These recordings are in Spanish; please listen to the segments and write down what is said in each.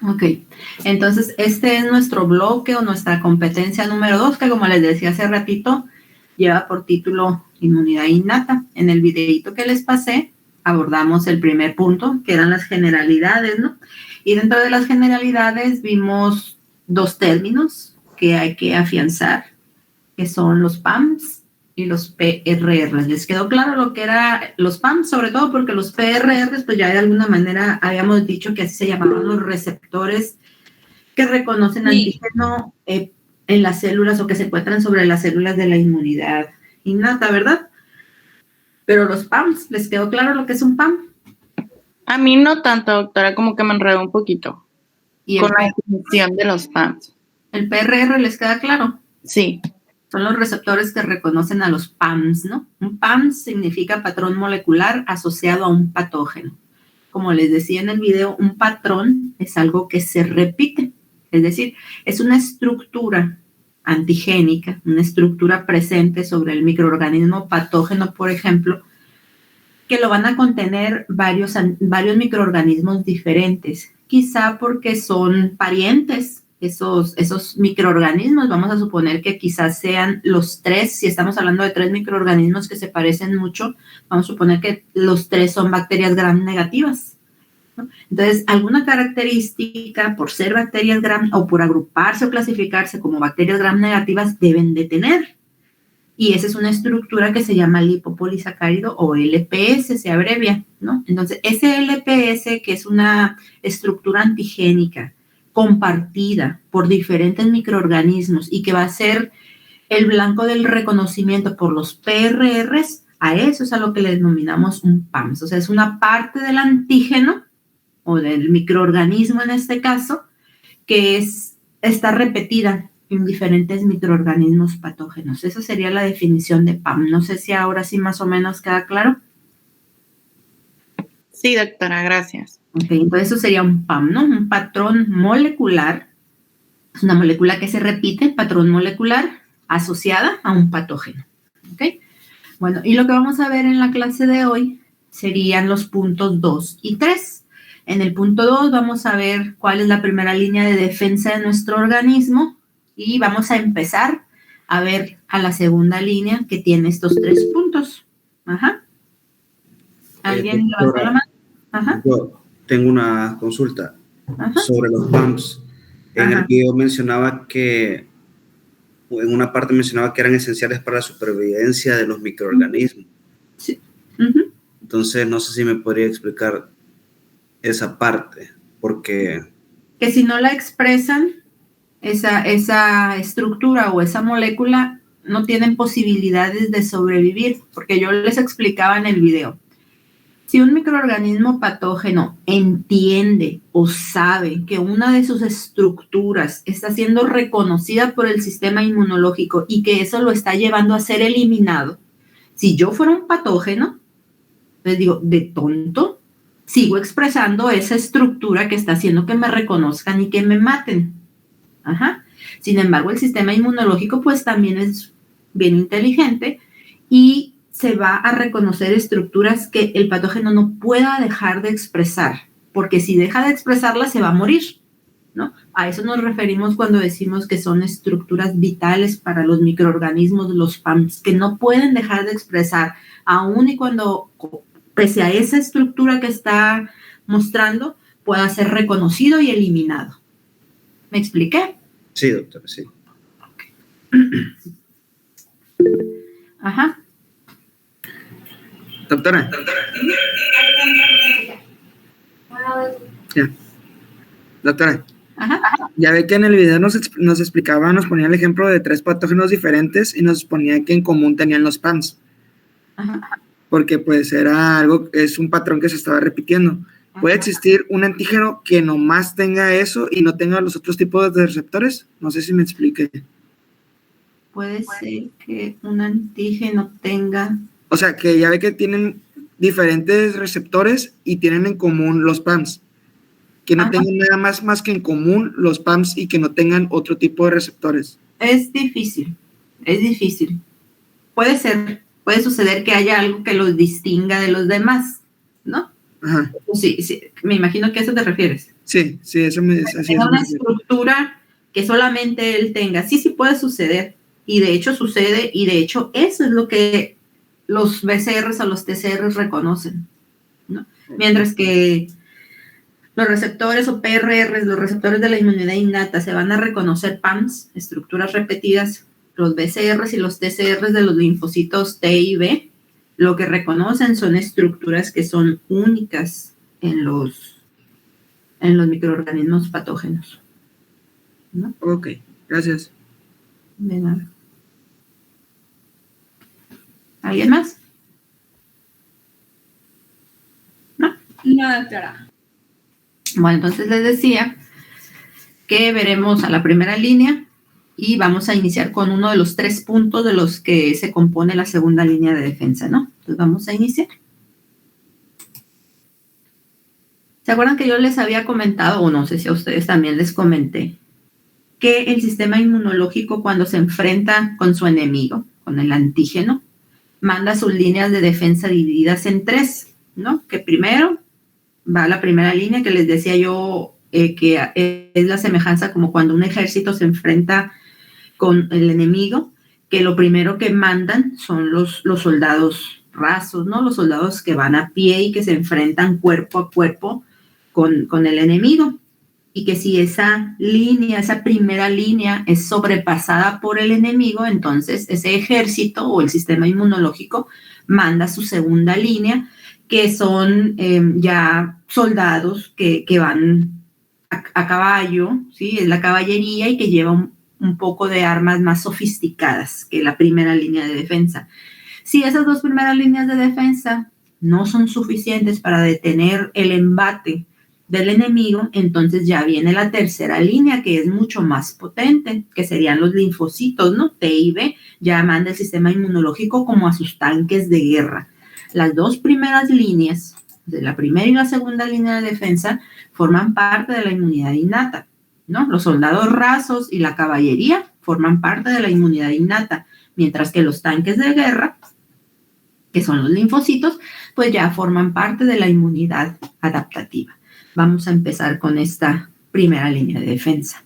Ok, entonces este es nuestro bloque o nuestra competencia número 2, que como les decía hace ratito, lleva por título Inmunidad Innata. En el videito que les pasé, abordamos el primer punto, que eran las generalidades, ¿no? Y dentro de las generalidades vimos dos términos que hay que afianzar, que son los PAMs y los PRRs. ¿Les quedó claro lo que eran los PAMs? Sobre todo porque los PRRs, pues ya de alguna manera habíamos dicho que así se llamaban los receptores que reconocen antígeno en las células o que se encuentran sobre las células de la inmunidad innata, ¿verdad? Pero los PAMs, ¿les quedó claro lo que es un PAM? A mí no tanto, doctora, como que me enredó un poquito ¿Y con la definición de los PAMs. ¿El PRR les queda claro? Sí. Son los receptores que reconocen a los PAMs, ¿no? Un PAM significa patrón molecular asociado a un patógeno. Como les decía en el video, un patrón es algo que se repite, es decir, es una estructura antigénica, una estructura presente sobre el microorganismo patógeno, por ejemplo, que lo van a contener varios microorganismos diferentes, quizá porque son parientes. Esos microorganismos, vamos a suponer que quizás sean los tres, si estamos hablando de 3 microorganismos que se parecen mucho, vamos a suponer que los 3 son bacterias gram negativas, ¿no? Entonces, alguna característica por ser bacterias gram o por agruparse o clasificarse como bacterias gram negativas deben de tener. Y esa es una estructura que se llama lipopolisacárido o LPS, se abrevia, ¿no? Entonces, ese LPS, que es una estructura antigénica compartida por diferentes microorganismos y que va a ser el blanco del reconocimiento por los PRRs, a eso es a lo que le denominamos un PAMS. O sea, es una parte del antígeno o del microorganismo en este caso, que está repetida en diferentes microorganismos patógenos. Esa sería la definición de PAM. No sé si ahora sí más o menos queda claro. Sí, doctora, gracias. Ok, entonces eso sería un PAM, ¿no? Un patrón molecular. Es una molécula que se repite, patrón molecular, asociada a un patógeno. ¿Ok? Bueno, y lo que vamos a ver en la clase de hoy serían los puntos 2 y 3. En el punto 2 vamos a ver cuál es la primera línea de defensa de nuestro organismo y vamos a empezar a ver a la segunda línea que tiene estos 3 puntos. Ajá. ¿Alguien levantó la mano? Ajá. Yo tengo una consulta sobre los PAMs. En el video mencionaba que, en una parte mencionaba que eran esenciales para la supervivencia de los microorganismos. Sí. Entonces, no sé si me podría explicar esa parte, porque... Que si no la expresan, esa estructura o esa molécula no tienen posibilidades de sobrevivir, porque yo les explicaba en el video. Si un microorganismo patógeno entiende o sabe que una de sus estructuras está siendo reconocida por el sistema inmunológico y que eso lo está llevando a ser eliminado, si yo fuera un patógeno, les digo, de tonto, sigo expresando esa estructura que está haciendo que me reconozcan y que me maten. Ajá. Sin embargo, el sistema inmunológico pues también es bien inteligente y se va a reconocer estructuras que el patógeno no pueda dejar de expresar, porque si deja de expresarlas se va a morir, ¿no? A eso nos referimos cuando decimos que son estructuras vitales para los microorganismos, los PAMs, que no pueden dejar de expresar, aun y cuando, pese a esa estructura que está mostrando, pueda ser reconocido y eliminado. ¿Me expliqué? Sí, doctora, sí. Ajá. Doctora. Ya. Doctora. Ajá. Ya ve que en el video nos explicaba, nos ponía el ejemplo de 3 patógenos diferentes y nos ponía que en común tenían los PAMs. Ajá. Porque pues era algo, es un patrón que se estaba repitiendo. ¿Puede existir un antígeno que nomás tenga eso y no tenga los otros tipos de receptores? No sé si me expliqué. Puede ser que un antígeno tenga... O sea, que ya ve que tienen diferentes receptores y tienen en común los PAMs. Que no tengan nada más que en común los PAMs y que no tengan otro tipo de receptores. Es difícil. Puede ser, puede suceder que haya algo que los distinga de los demás, ¿no? Ajá. Sí, me imagino que a eso te refieres. Sí, eso me así es. Tenga una estructura que solamente él tenga. Sí puede suceder. Y de hecho sucede, y de hecho eso es lo que los BCRs o los TCRs reconocen, ¿no? Mientras que los receptores o PRRs, los receptores de la inmunidad innata, se van a reconocer PAMs, estructuras repetidas. Los BCRs y los TCRs de los linfocitos T y B, lo que reconocen son estructuras que son únicas en los microorganismos patógenos, ¿no? Ok, gracias. De nada. ¿Alguien más? ¿No? No, doctora. Bueno, entonces les decía que veremos a la primera línea y vamos a iniciar con uno de los 3 puntos de los que se compone la segunda línea de defensa, ¿no? Entonces vamos a iniciar. ¿Se acuerdan que yo les había comentado, o no sé si a ustedes también les comenté, que el sistema inmunológico cuando se enfrenta con su enemigo, con el antígeno, manda sus líneas de defensa divididas en 3, ¿no? Que primero va la primera línea que les decía yo que es la semejanza como cuando un ejército se enfrenta con el enemigo, que lo primero que mandan son los soldados rasos, ¿no? Los soldados que van a pie y que se enfrentan cuerpo a cuerpo con el enemigo. Y que si esa línea, esa primera línea es sobrepasada por el enemigo, entonces ese ejército o el sistema inmunológico manda su segunda línea, que son ya soldados que van a caballo, ¿sí? Es la caballería y que lleva un poco de armas más sofisticadas que la primera línea de defensa. Si esas 2 primeras líneas de defensa no son suficientes para detener el embate del enemigo, entonces ya viene la tercera línea, que es mucho más potente, que serían los linfocitos, ¿no? T y B, ya manda el sistema inmunológico como a sus tanques de guerra. Las 2 primeras líneas, de la primera y la segunda línea de defensa, forman parte de la inmunidad innata, ¿no? Los soldados rasos y la caballería forman parte de la inmunidad innata, mientras que los tanques de guerra, que son los linfocitos, pues ya forman parte de la inmunidad adaptativa. Vamos a empezar con esta primera línea de defensa.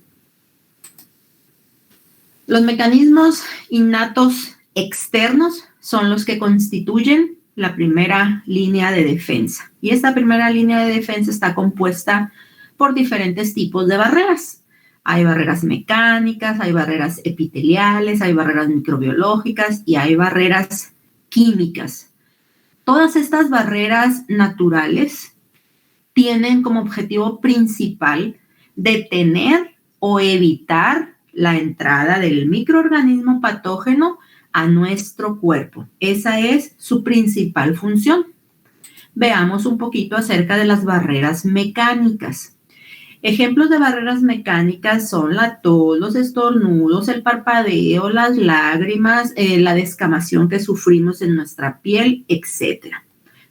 Los mecanismos innatos externos son los que constituyen la primera línea de defensa. Y esta primera línea de defensa está compuesta por diferentes tipos de barreras. Hay barreras mecánicas, hay barreras epiteliales, hay barreras microbiológicas y hay barreras químicas. Todas estas barreras naturales tienen como objetivo principal detener o evitar la entrada del microorganismo patógeno a nuestro cuerpo. Esa es su principal función. Veamos un poquito acerca de las barreras mecánicas. Ejemplos de barreras mecánicas son la tos, los estornudos, el parpadeo, las lágrimas, la descamación que sufrimos en nuestra piel, etc.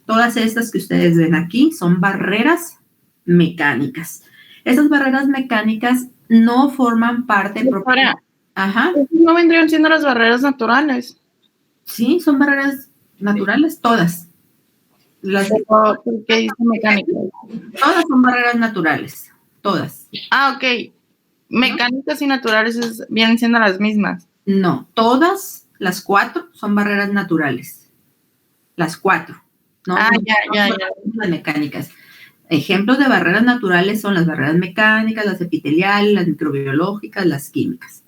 Todas estas que ustedes ven aquí son barreras mecánicas. Esas barreras mecánicas no forman parte propia. Ajá. ¿No vendrían siendo las barreras naturales? Sí, son barreras naturales, todas. ¿Qué dice mecánicas? Todas son barreras naturales, todas. Ah, ok. Mecánicas y naturales vienen siendo las mismas. No, todas las 4 son barreras naturales. Las 4. No, ya. Las mecánicas. Ejemplos de barreras naturales son las barreras mecánicas, las epiteliales, las microbiológicas, las químicas.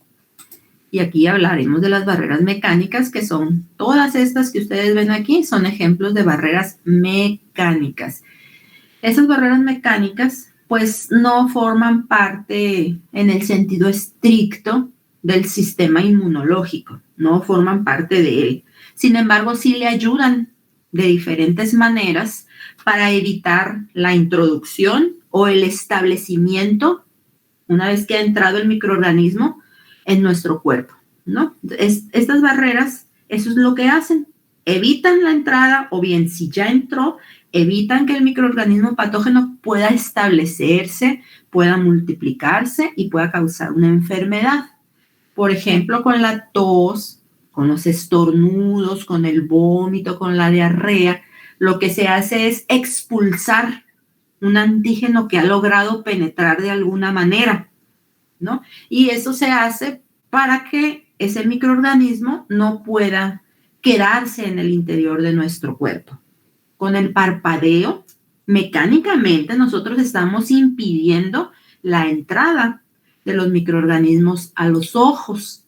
Y aquí hablaremos de las barreras mecánicas, que son todas estas que ustedes ven aquí, son ejemplos de barreras mecánicas. Esas barreras mecánicas, pues, no forman parte en el sentido estricto del sistema inmunológico, no forman parte de él. Sin embargo, sí le ayudan de diferentes maneras para evitar la introducción o el establecimiento, una vez que ha entrado el microorganismo, en nuestro cuerpo, ¿no? Estas barreras, eso es lo que hacen, evitan la entrada, o bien si ya entró, evitan que el microorganismo patógeno pueda establecerse, pueda multiplicarse y pueda causar una enfermedad. Por ejemplo, con la tos, con los estornudos, con el vómito, con la diarrea, lo que se hace es expulsar un antígeno que ha logrado penetrar de alguna manera, ¿no? Y eso se hace para que ese microorganismo no pueda quedarse en el interior de nuestro cuerpo. Con el parpadeo, mecánicamente nosotros estamos impidiendo la entrada de los microorganismos a los ojos.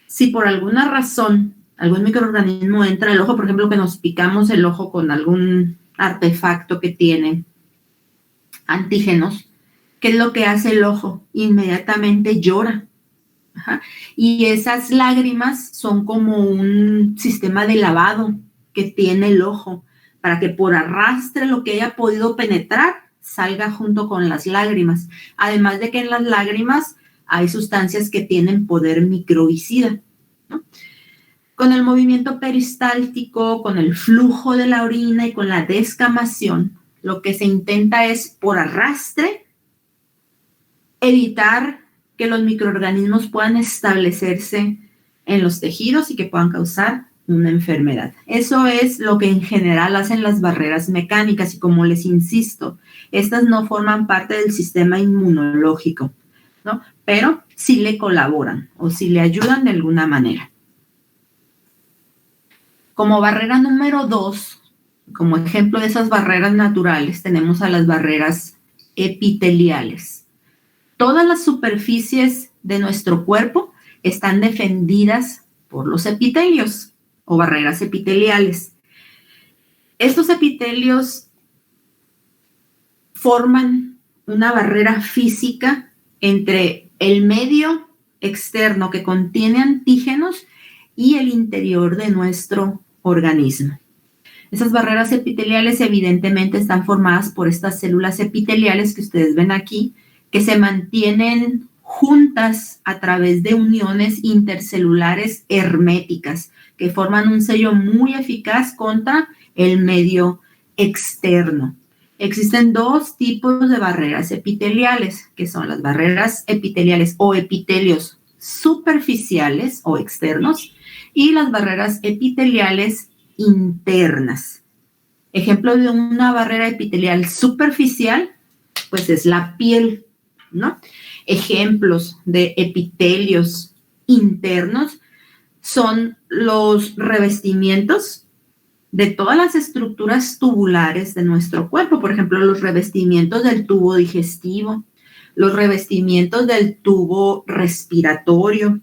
Si por alguna razón algún microorganismo entra al ojo, por ejemplo, que nos picamos el ojo con algún artefacto que tiene antígenos, ¿qué es lo que hace el ojo? Inmediatamente llora. Ajá. Y esas lágrimas son como un sistema de lavado que tiene el ojo para que por arrastre lo que haya podido penetrar salga junto con las lágrimas. Además de que en las lágrimas hay sustancias que tienen poder microbicida, ¿no? Con el movimiento peristáltico, con el flujo de la orina y con la descamación, lo que se intenta es por arrastre evitar que los microorganismos puedan establecerse en los tejidos y que puedan causar una enfermedad. Eso es lo que en general hacen las barreras mecánicas y, como les insisto, estas no forman parte del sistema inmunológico, ¿no? Pero sí le colaboran o sí le ayudan de alguna manera. Como barrera número 2, como ejemplo de esas barreras naturales, tenemos a las barreras epiteliales. Todas las superficies de nuestro cuerpo están defendidas por los epitelios o barreras epiteliales. Estos epitelios forman una barrera física entre el medio externo que contiene antígenos y el interior de nuestro organismo. Esas barreras epiteliales evidentemente están formadas por estas células epiteliales que ustedes ven aquí, que se mantienen juntas a través de uniones intercelulares herméticas, que forman un sello muy eficaz contra el medio externo. Existen dos tipos de barreras epiteliales, que son las barreras epiteliales o epitelios superficiales o externos y las barreras epiteliales internas. Ejemplo de una barrera epitelial superficial, pues es la piel, ¿no? Ejemplos de epitelios internos son los revestimientos de todas las estructuras tubulares de nuestro cuerpo, por ejemplo, los revestimientos del tubo digestivo, los revestimientos del tubo respiratorio,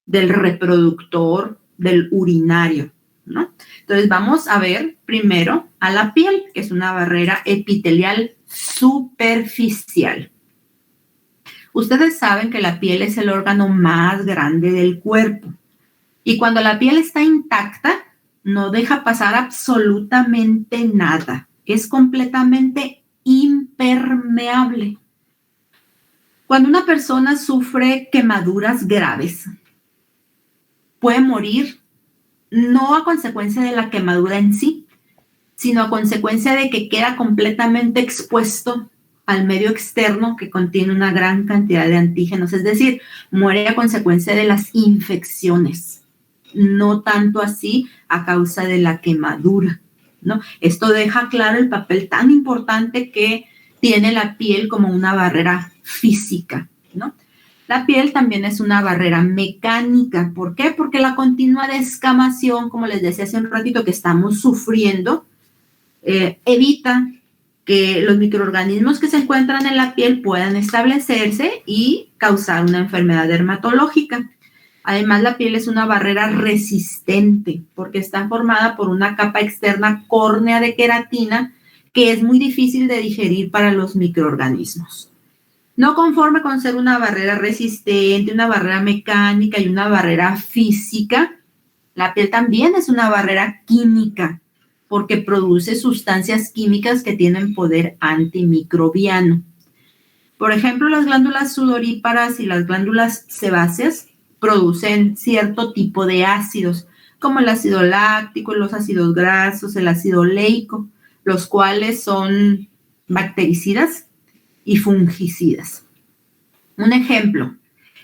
del reproductor, del urinario, ¿no? Entonces vamos a ver primero a la piel, que es una barrera epitelial superficial. Ustedes saben que la piel es el órgano más grande del cuerpo y cuando la piel está intacta no deja pasar absolutamente nada, es completamente impermeable. Cuando una persona sufre quemaduras graves, puede morir no a consecuencia de la quemadura en sí, sino a consecuencia de que queda completamente expuesto al medio externo que contiene una gran cantidad de antígenos, es decir, muere a consecuencia de las infecciones, no tanto así a causa de la quemadura, ¿no? Esto deja claro el papel tan importante que tiene la piel como una barrera física, ¿no? La piel también es una barrera mecánica. ¿Por qué? Porque la continua descamación, como les decía hace un ratito, que estamos sufriendo, evita que los microorganismos que se encuentran en la piel puedan establecerse y causar una enfermedad dermatológica. Además, la piel es una barrera resistente porque está formada por una capa externa córnea de queratina que es muy difícil de digerir para los microorganismos. No conforme con ser una barrera resistente, una barrera mecánica y una barrera física, la piel también es una barrera química porque produce sustancias químicas que tienen poder antimicrobiano. Por ejemplo, las glándulas sudoríparas y las glándulas sebáceas producen cierto tipo de ácidos, como el ácido láctico, los ácidos grasos, el ácido oleico, los cuales son bactericidas y fungicidas. Un ejemplo,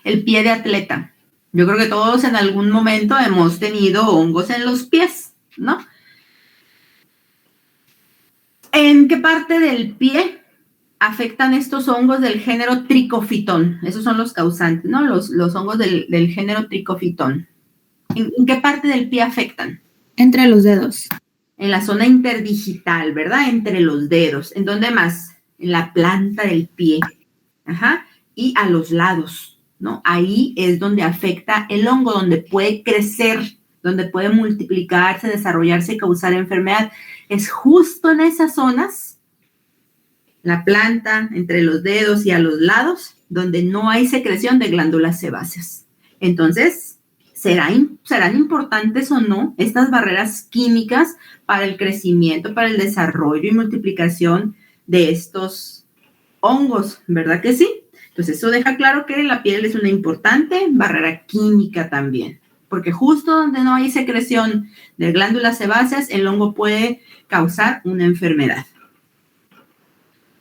el pie de atleta. Yo creo que todos en algún momento hemos tenido hongos en los pies, ¿no? ¿En qué parte del pie afectan estos hongos del género tricofitón. Esos son los causantes, ¿no? Los hongos del género tricofitón. ¿En qué parte del pie afectan? Entre los dedos. En la zona interdigital, ¿verdad? Entre los dedos. ¿En dónde más? En la planta del pie. Ajá. Y a los lados, ¿no? Ahí es donde afecta el hongo, donde puede crecer, donde puede multiplicarse, desarrollarse y causar enfermedad. Es justo en esas zonas, la planta, entre los dedos y a los lados, donde no hay secreción de glándulas sebáceas. Entonces, ¿serán importantes o no estas barreras químicas para el crecimiento, para el desarrollo y multiplicación de estos hongos? ¿Verdad que sí? Entonces, eso deja claro que la piel es una importante barrera química también, porque justo donde no hay secreción de glándulas sebáceas, el hongo puede causar una enfermedad.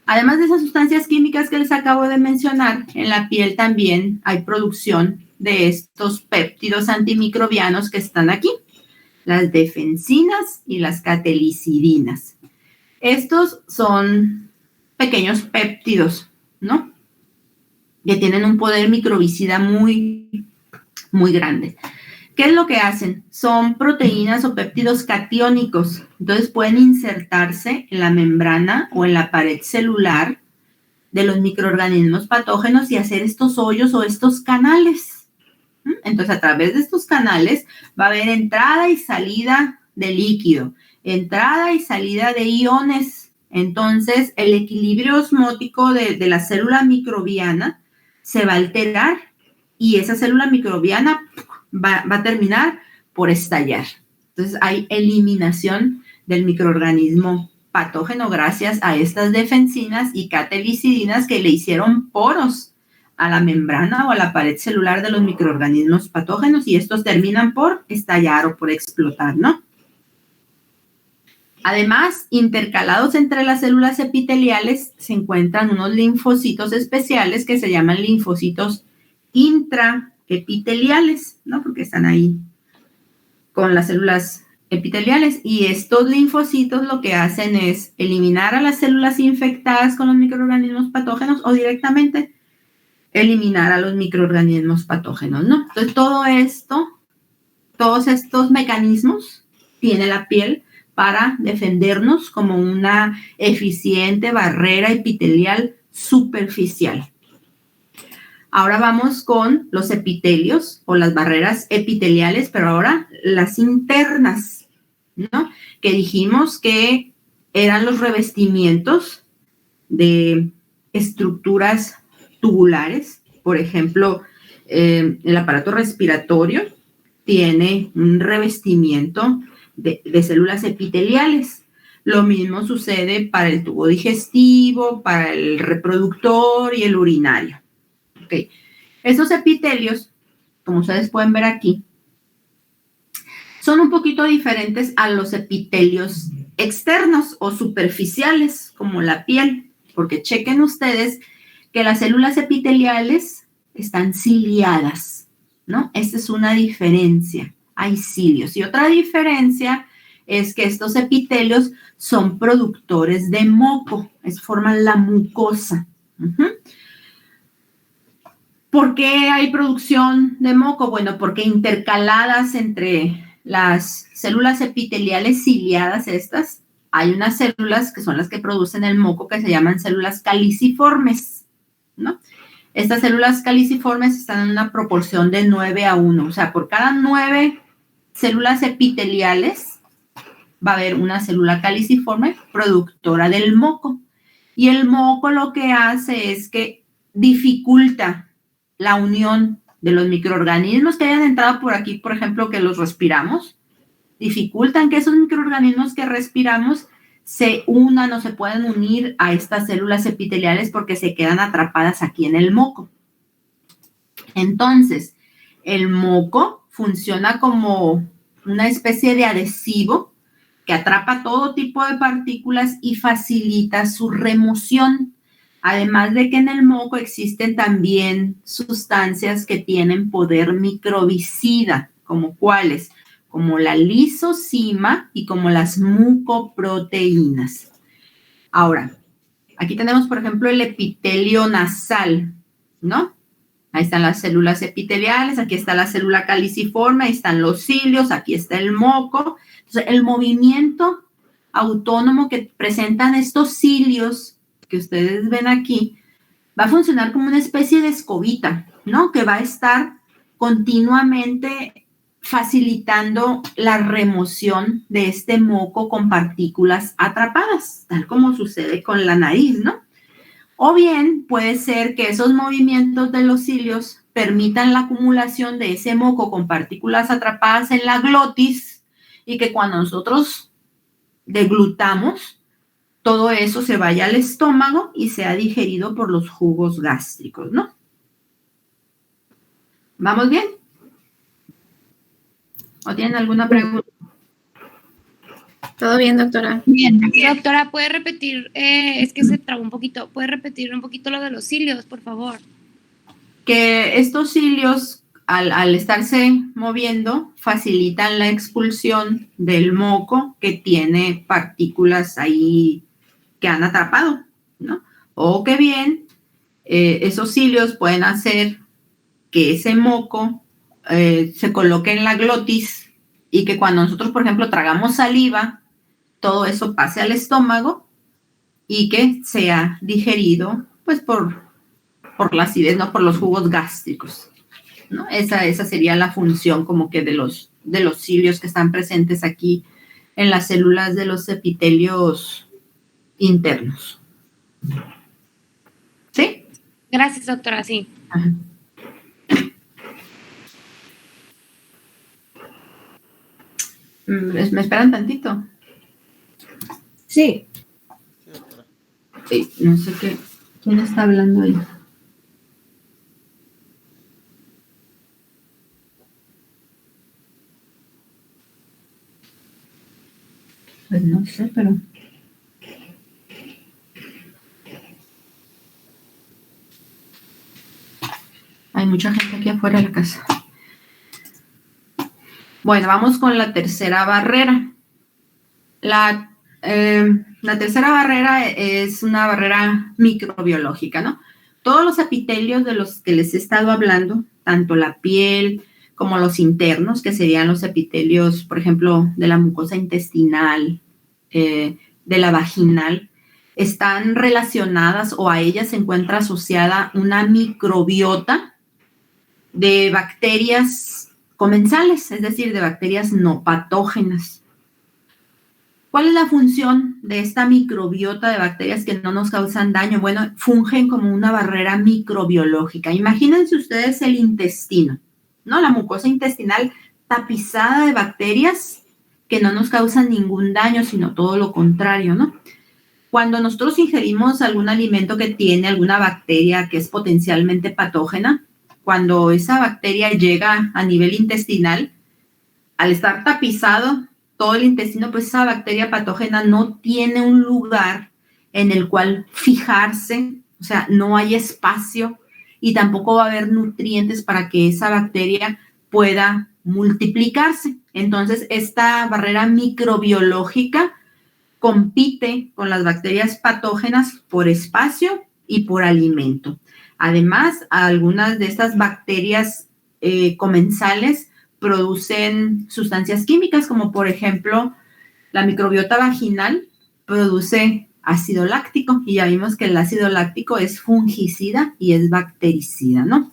Además de esas sustancias químicas que les acabo de mencionar, en la piel también hay producción de estos péptidos antimicrobianos que están aquí, las defensinas y las catelicidinas. Estos son pequeños péptidos, ¿no? Que tienen un poder microbicida muy, muy grande. ¿Qué es lo que hacen? Son proteínas o péptidos catiónicos. Entonces pueden insertarse en la membrana o en la pared celular de los microorganismos patógenos y hacer estos hoyos o estos canales. Entonces, a través de estos canales va a haber entrada y salida de líquido, entrada y salida de iones. Entonces, el equilibrio osmótico de la célula microbiana se va a alterar y esa célula microbiana va a terminar por estallar. Entonces, hay eliminación del microorganismo patógeno gracias a estas defensinas y catelicidinas que le hicieron poros a la membrana o a la pared celular de los microorganismos patógenos y estos terminan por estallar o por explotar, ¿no? Además, intercalados entre las células epiteliales se encuentran unos linfocitos especiales que se llaman linfocitos intraepiteliales, ¿no? Porque están ahí con las células epiteliales y estos linfocitos lo que hacen es eliminar a las células infectadas con los microorganismos patógenos o directamente eliminar a los microorganismos patógenos, ¿no? Entonces, todos estos mecanismos tiene la piel para defendernos como una eficiente barrera epitelial superficial. Ahora vamos con los epitelios o las barreras epiteliales, pero ahora las internas, ¿no? Que dijimos que eran los revestimientos de estructuras tubulares. Por ejemplo, el aparato respiratorio tiene un revestimiento de células epiteliales. Lo mismo sucede para el tubo digestivo, para el reproductor y el urinario. Okay. Esos epitelios, como ustedes pueden ver aquí, son un poquito diferentes a los epitelios externos o superficiales, como la piel, porque chequen ustedes que las células epiteliales están ciliadas, ¿no? Esta es una diferencia. Hay cilios. Y otra diferencia es que estos epitelios son productores de moco, forman la mucosa. ¿Por qué hay producción de moco? Bueno, porque intercaladas entre las células epiteliales ciliadas estas, hay unas células que son las que producen el moco que se llaman células caliciformes, ¿no? Estas células caliciformes están en una proporción de 9:1. O sea, por cada 9 células epiteliales va a haber una célula caliciforme productora del moco. Y el moco lo que hace es que dificulta la unión de los microorganismos que hayan entrado por aquí, por ejemplo, que los respiramos, dificultan que esos microorganismos que respiramos se unan o se puedan unir a estas células epiteliales porque se quedan atrapadas aquí en el moco. Entonces, el moco funciona como una especie de adhesivo que atrapa todo tipo de partículas y facilita su remoción. Además de que en el moco existen también sustancias que tienen poder microbicida, como cuáles, como la lisocima y como las mucoproteínas. Ahora, Aquí tenemos, por ejemplo, el epitelio nasal, ¿no? Ahí están las células epiteliales, aquí está la célula caliciforme, ahí están los cilios, aquí está el moco. Entonces, el movimiento autónomo que presentan estos cilios que ustedes ven aquí va a funcionar como una especie de escobita, ¿no? Que va a estar continuamente facilitando la remoción de este moco con partículas atrapadas, tal como sucede con la nariz, ¿no? O bien puede ser que esos movimientos de los cilios permitan la acumulación de ese moco con partículas atrapadas en la glotis y que cuando nosotros deglutamos, todo eso se vaya al estómago y sea digerido por los jugos gástricos, ¿no? ¿Vamos bien? ¿O tienen alguna pregunta? Todo bien, doctora. Bien. Doctora, ¿puede repetir? Es que se trabó un poquito. ¿Puede repetir un poquito lo de los cilios, por favor? Que estos cilios, al estarse moviendo, facilitan la expulsión del moco que tiene partículas ahí que han atrapado, ¿no? O que bien, esos cilios pueden hacer que ese moco se coloque en la glotis y que cuando nosotros, por ejemplo, tragamos saliva, todo eso pase al estómago y que sea digerido, pues, por la acidez, no por los jugos gástricos, ¿no? Esa sería la función como que de los cilios que están presentes aquí en las células de los epitelios internos. ¿Sí? Gracias, doctora, sí. Ajá. ¿Me esperan tantito? Sí. Sí, no sé qué. ¿Quién está hablando ahí? Pues no sé, pero... Hay mucha gente aquí afuera de la casa. Bueno, vamos con la tercera barrera. La tercera barrera es una barrera microbiológica, ¿no? Todos los epitelios de los que les he estado hablando, tanto la piel como los internos, que serían los epitelios, por ejemplo, de la mucosa intestinal, de la vaginal, están relacionadas o a ellas se encuentra asociada una microbiota de bacterias comensales, es decir, de bacterias no patógenas. ¿Cuál es la función de esta microbiota de bacterias que no nos causan daño? Bueno, fungen como una barrera microbiológica. Imagínense ustedes el intestino, ¿no? La mucosa intestinal tapizada de bacterias que no nos causan ningún daño, sino todo lo contrario, ¿no? Cuando nosotros ingerimos algún alimento que tiene alguna bacteria que es potencialmente patógena, cuando esa bacteria llega a nivel intestinal, al estar tapizado todo el intestino, pues esa bacteria patógena no tiene un lugar en el cual fijarse, o sea, no hay espacio y tampoco va a haber nutrientes para que esa bacteria pueda multiplicarse. Entonces, esta barrera microbiológica compite con las bacterias patógenas por espacio y por alimento. Además, algunas de estas bacterias comensales producen sustancias químicas, como por ejemplo la microbiota vaginal produce ácido láctico, y ya vimos que el ácido láctico es fungicida y es bactericida, ¿no?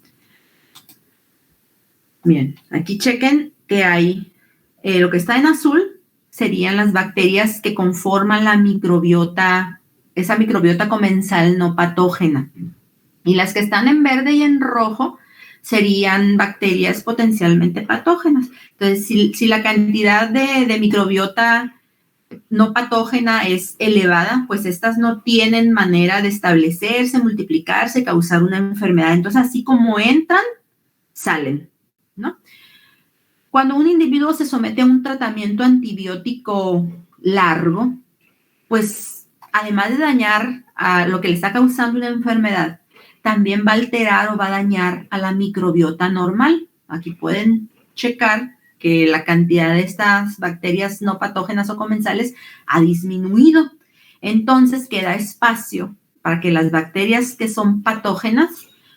Bien, aquí chequen que hay, lo que está en azul serían las bacterias que conforman la microbiota, esa microbiota comensal no patógena. Y las que están en verde y en rojo serían bacterias potencialmente patógenas. Entonces, si la cantidad de microbiota no patógena es elevada, pues estas no tienen manera de establecerse, multiplicarse, causar una enfermedad. Entonces, así como entran, salen, ¿no? Cuando un individuo se somete a un tratamiento antibiótico largo, pues además de dañar a lo que le está causando una enfermedad, también va a alterar o va a dañar a la microbiota normal. Aquí pueden checar que la cantidad de estas bacterias no patógenas o comensales ha disminuido. Entonces queda espacio para que las bacterias que son patógenas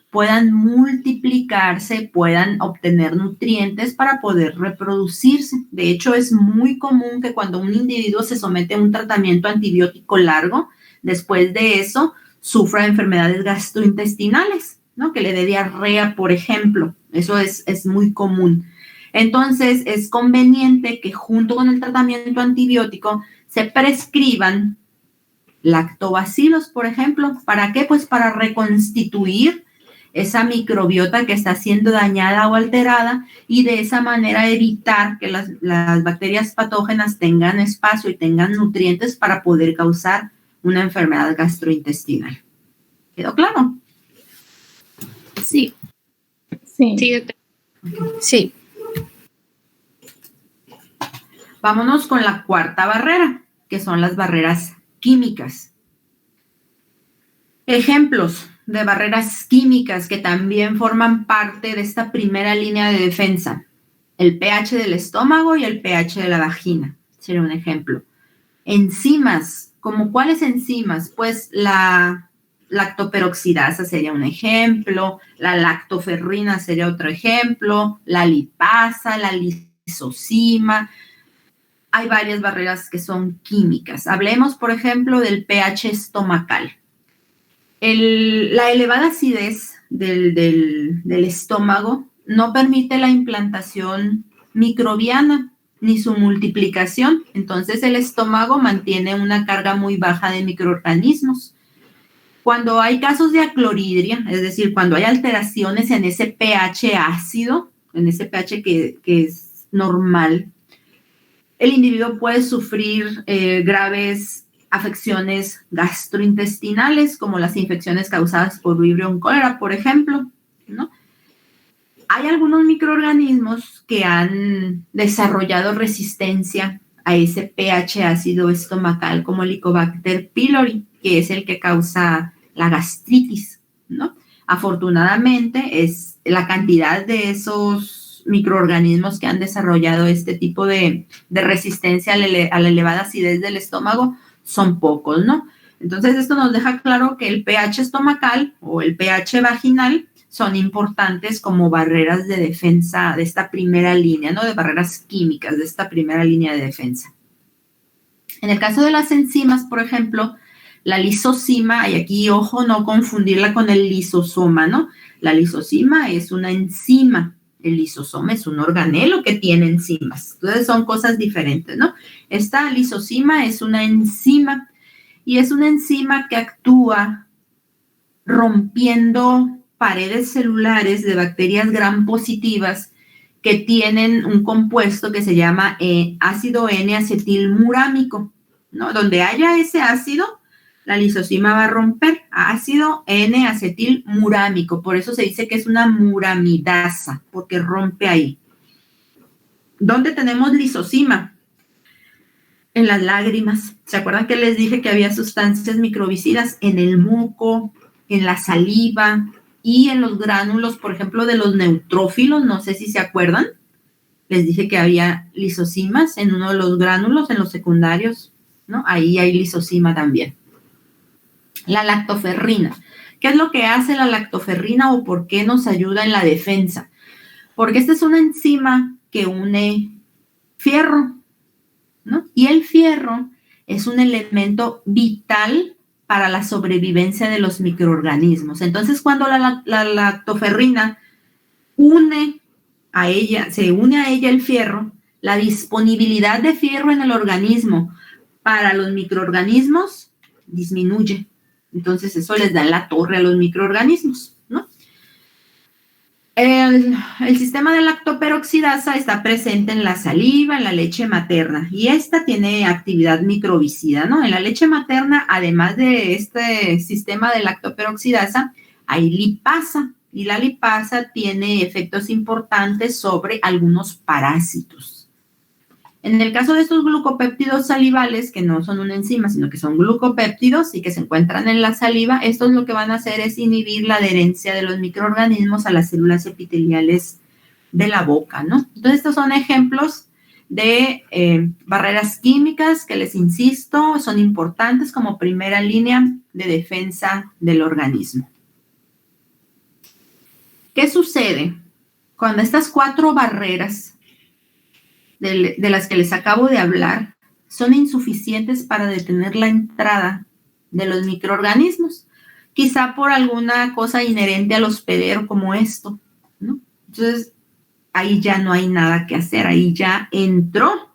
puedan multiplicarse, puedan obtener nutrientes para poder reproducirse. De hecho, es muy común que cuando un individuo se somete a un tratamiento antibiótico largo, después de eso sufra enfermedades gastrointestinales, ¿no? Que le dé diarrea, por ejemplo. Eso es muy común. Entonces, es conveniente que junto con el tratamiento antibiótico se prescriban lactobacilos, por ejemplo. ¿Para qué? Pues para reconstituir esa microbiota que está siendo dañada o alterada y de esa manera evitar que las bacterias patógenas tengan espacio y tengan nutrientes para poder causar una enfermedad gastrointestinal. ¿Quedó claro? Sí. Sí. Sí, doctor. Sí. Vámonos con la cuarta barrera, que son las barreras químicas. Ejemplos de barreras químicas que también forman parte de esta primera línea de defensa. El pH del estómago y el pH de la vagina. Sería un ejemplo. Enzimas. ¿Como cuáles enzimas? Pues la lactoperoxidasa sería un ejemplo, la lactoferrina sería otro ejemplo, la lipasa, la lisozima. Hay varias barreras que son químicas. Hablemos, por ejemplo, del pH estomacal. La elevada acidez del estómago no permite la implantación microbiana ni su multiplicación. Entonces, el estómago mantiene una carga muy baja de microorganismos. Cuando hay casos de acloridria, es decir, cuando hay alteraciones en ese pH ácido, en ese pH que es normal, el individuo puede sufrir graves afecciones gastrointestinales, como las infecciones causadas por Vibrio cólera, por ejemplo, ¿no? Hay algunos microorganismos que han desarrollado resistencia a ese pH ácido estomacal, como el Helicobacter pylori, que es el que causa la gastritis, ¿no? Afortunadamente, es la cantidad de esos microorganismos que han desarrollado este tipo de resistencia a la elevada acidez del estómago son pocos, ¿no? Entonces, esto nos deja claro que el pH estomacal o el pH vaginal son importantes como barreras de defensa de esta primera línea, ¿no? De barreras químicas de esta primera línea de defensa. En el caso de las enzimas, por ejemplo, la lisozima, y aquí, ojo, no confundirla con el lisosoma, ¿no? La lisozima es una enzima, el lisosoma es un organelo que tiene enzimas. Entonces, son cosas diferentes, ¿no? Esta lisozima es una enzima y es una enzima que actúa rompiendo paredes celulares de bacterias gram positivas que tienen un compuesto que se llama ácido N-acetilmurámico, ¿no? Donde haya ese ácido, la lisozima va a romper ácido N-acetilmurámico. Por eso se dice que es una muramidasa, porque rompe ahí. ¿Dónde tenemos lisozima? En las lágrimas. ¿Se acuerdan que les dije que había sustancias microbicidas en el moco, en la saliva y en los gránulos, por ejemplo, de los neutrófilos? No sé si se acuerdan. Les dije que había lisocimas en uno de los gránulos, en los secundarios, ¿no? Ahí hay lisozima también. La lactoferrina. ¿Qué es lo que hace la lactoferrina o por qué nos ayuda en la defensa? Porque esta es una enzima que une fierro, ¿no? Y el fierro es un elemento vital para la sobrevivencia de los microorganismos. Entonces, cuando la lactoferrina se une a ella el fierro, la disponibilidad de fierro en el organismo para los microorganismos disminuye. Entonces, eso les da la torre a los microorganismos, ¿no? El sistema de lactoperoxidasa está presente en la saliva, en la leche materna, y esta tiene actividad microbicida, ¿no? En la leche materna, además de este sistema de lactoperoxidasa, hay lipasa, y la lipasa tiene efectos importantes sobre algunos parásitos. En el caso de estos glucopéptidos salivales, que no son una enzima, sino que son glucopéptidos y que se encuentran en la saliva, estos lo que van a hacer es inhibir la adherencia de los microorganismos a las células epiteliales de la boca, ¿no? Entonces, estos son ejemplos de barreras químicas que, les insisto, son importantes como primera línea de defensa del organismo. ¿Qué sucede cuando estas 4 barreras de las que les acabo de hablar son insuficientes para detener la entrada de los microorganismos? Quizá por alguna cosa inherente al hospedero como esto, ¿no? Entonces, ahí ya no hay nada que hacer, ahí ya entró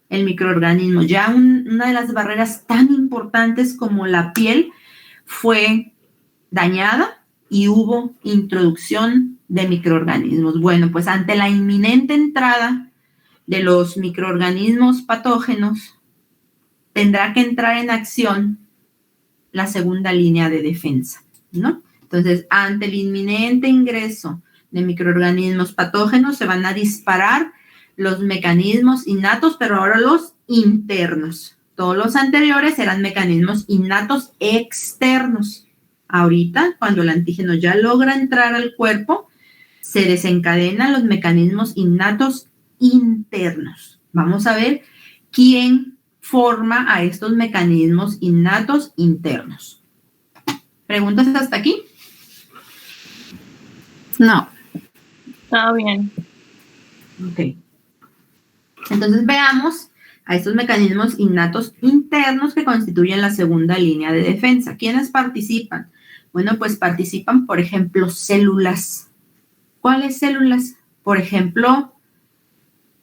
el microorganismo. Ya una de las barreras tan importantes como la piel fue dañada y hubo introducción de microorganismos. Bueno, pues ante la inminente entrada de los microorganismos patógenos, tendrá que entrar en acción la segunda línea de defensa, ¿no? Entonces, ante el inminente ingreso de microorganismos patógenos, se van a disparar los mecanismos innatos, pero ahora los internos. Todos los anteriores eran mecanismos innatos externos. Ahorita, cuando el antígeno ya logra entrar al cuerpo, se desencadenan los mecanismos innatos internos. Vamos a ver quién forma a estos mecanismos innatos internos. ¿Preguntas hasta aquí? No. Está bien. Ok. Entonces veamos a estos mecanismos innatos internos que constituyen la segunda línea de defensa. ¿Quiénes participan? Bueno, pues participan, por ejemplo, células. ¿Cuáles células? Por ejemplo,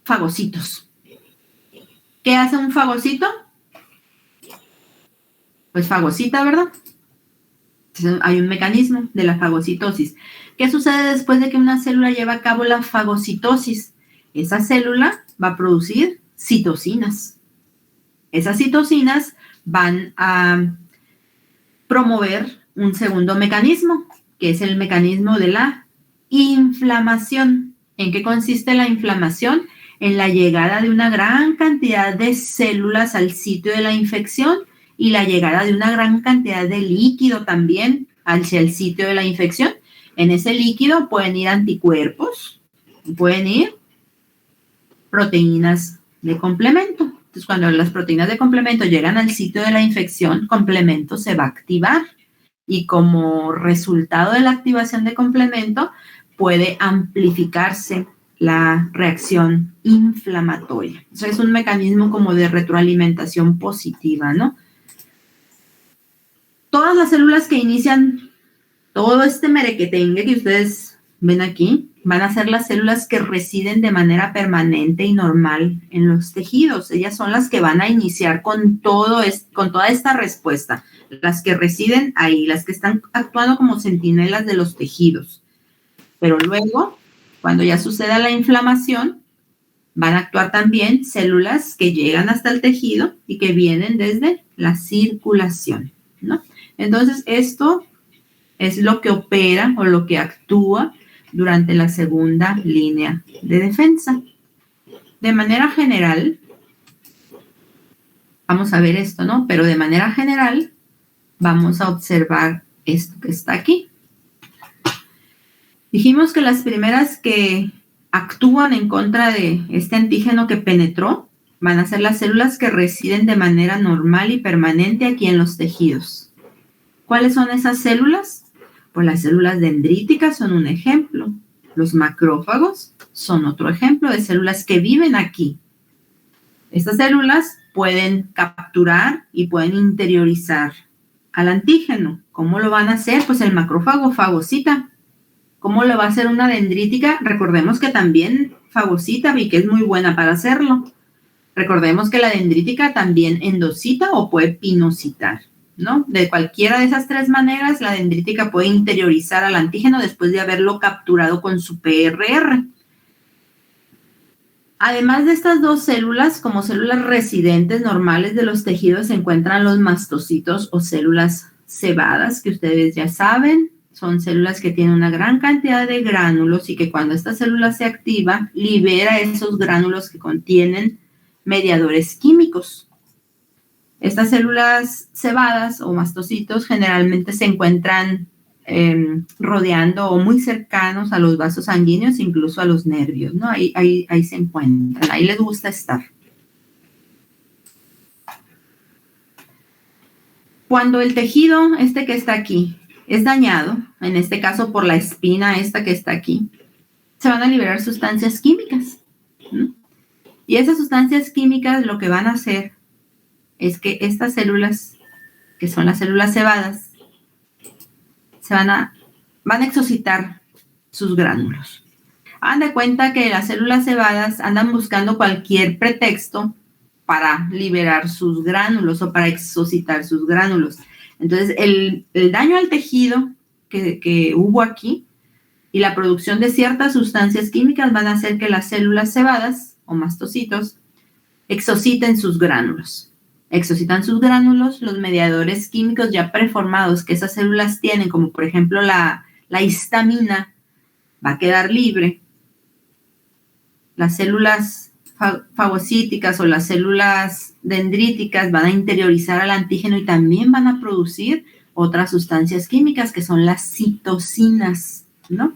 fagocitos. ¿Qué hace un fagocito? Pues fagocita, ¿verdad? Entonces, hay un mecanismo de la fagocitosis. ¿Qué sucede después de que una célula lleva a cabo la fagocitosis? Esa célula va a producir citocinas. Esas citocinas van a promover un segundo mecanismo, que es el mecanismo de la inflamación. ¿En qué consiste la inflamación? En la llegada de una gran cantidad de células al sitio de la infección y la llegada de una gran cantidad de líquido también hacia el sitio de la infección. En ese líquido pueden ir anticuerpos, pueden ir proteínas de complemento. Entonces, cuando las proteínas de complemento llegan al sitio de la infección, complemento se va a activar y como resultado de la activación de complemento puede amplificarse la reacción inflamatoria. Eso es un mecanismo como de retroalimentación positiva, ¿no? Todas las células que inician todo este merequetengue que ustedes ven aquí van a ser las células que residen de manera permanente y normal en los tejidos. Ellas son las que van a iniciar con toda esta respuesta, las que residen ahí, las que están actuando como centinelas de los tejidos. Pero luego, cuando ya suceda la inflamación, van a actuar también células que llegan hasta el tejido y que vienen desde la circulación, ¿no? Entonces, esto es lo que opera o lo que actúa durante la segunda línea de defensa. De manera general, vamos a ver esto, ¿no? Pero de manera general, vamos a observar esto que está aquí. Dijimos que las primeras que actúan en contra de este antígeno que penetró van a ser las células que residen de manera normal y permanente aquí en los tejidos. ¿Cuáles son esas células? Pues las células dendríticas son un ejemplo. Los macrófagos son otro ejemplo de células que viven aquí. Estas células pueden capturar y pueden interiorizar al antígeno. ¿Cómo lo van a hacer? Pues el macrófago fagocita. ¿Cómo lo va a hacer una dendrítica? Recordemos que también fagocita y que es muy buena para hacerlo. Recordemos que la dendrítica también endocita o puede pinocitar, ¿no? De cualquiera de esas 3 maneras, la dendrítica puede interiorizar al antígeno después de haberlo capturado con su PRR. Además de estas 2 células, como células residentes normales de los tejidos, se encuentran los mastocitos o células cebadas, que ustedes ya saben. Son células que tienen una gran cantidad de gránulos y que cuando esta célula se activa, libera esos gránulos que contienen mediadores químicos. Estas células cebadas o mastocitos generalmente se encuentran rodeando o muy cercanos a los vasos sanguíneos, incluso a los nervios, ¿no? Ahí se encuentran, ahí les gusta estar. Cuando el tejido, que está aquí, es dañado, en este caso por la espina esta que está aquí, se van a liberar sustancias químicas, ¿no? Y esas sustancias químicas lo que van a hacer es que estas células, que son las células cebadas, van a exocitar sus gránulos. Hagan de cuenta que las células cebadas andan buscando cualquier pretexto para liberar sus gránulos o para exocitar sus gránulos. Entonces, el daño al tejido que hubo aquí y la producción de ciertas sustancias químicas van a hacer que las células cebadas o mastocitos exociten sus gránulos. Exocitan sus gránulos, los mediadores químicos ya preformados que esas células tienen, como por ejemplo la histamina, va a quedar libre. Las células fagocíticas o las células dendríticas van a interiorizar al antígeno y también van a producir otras sustancias químicas que son las citocinas, ¿no?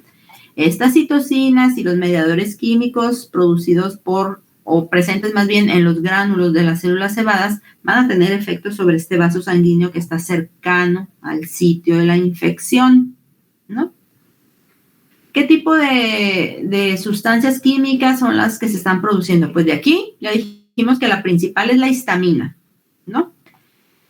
Estas citocinas y los mediadores químicos producidos por o presentes más bien en los gránulos de las células cebadas, van a tener efectos sobre este vaso sanguíneo que está cercano al sitio de la infección, ¿no? ¿Qué tipo de sustancias químicas son las que se están produciendo? Pues de aquí ya dijimos que la principal es la histamina, ¿no?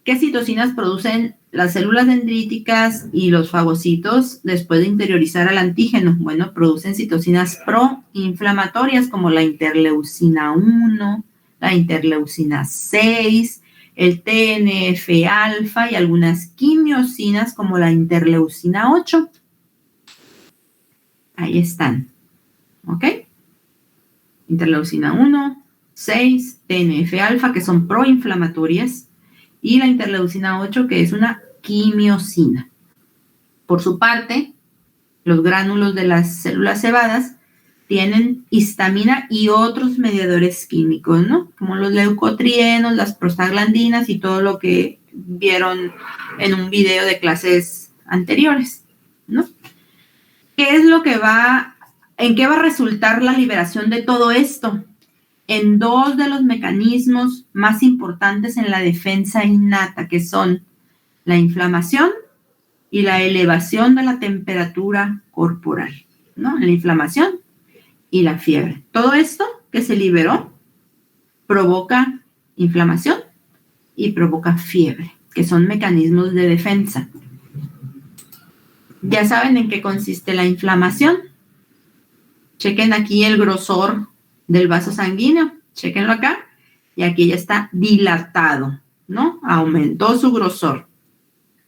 ¿Qué citocinas producen las células dendríticas y los fagocitos después de interiorizar al antígeno? Bueno, producen citocinas proinflamatorias como la interleucina 1, la interleucina 6, el TNF-alfa y algunas quimiosinas como la interleucina 8. Ahí están, ¿ok? Interleucina 1, 6, TNF-alfa, que son proinflamatorias, y la interleucina 8, que es una quimiosina. Por su parte, los gránulos de las células cebadas tienen histamina y otros mediadores químicos, ¿no? Como los leucotrienos, las prostaglandinas y todo lo que vieron en un video de clases anteriores, ¿no? ¿Qué es lo que en qué va a resultar la liberación de todo esto? En dos de los mecanismos más importantes en la defensa innata, que son la inflamación y la elevación de la temperatura corporal, ¿no? La inflamación y la fiebre. Todo esto que se liberó provoca inflamación y provoca fiebre, que son mecanismos de defensa. Ya saben en qué consiste la inflamación. Chequen aquí el grosor del vaso sanguíneo, chequenlo acá, y aquí ya está dilatado, ¿no? Aumentó su grosor,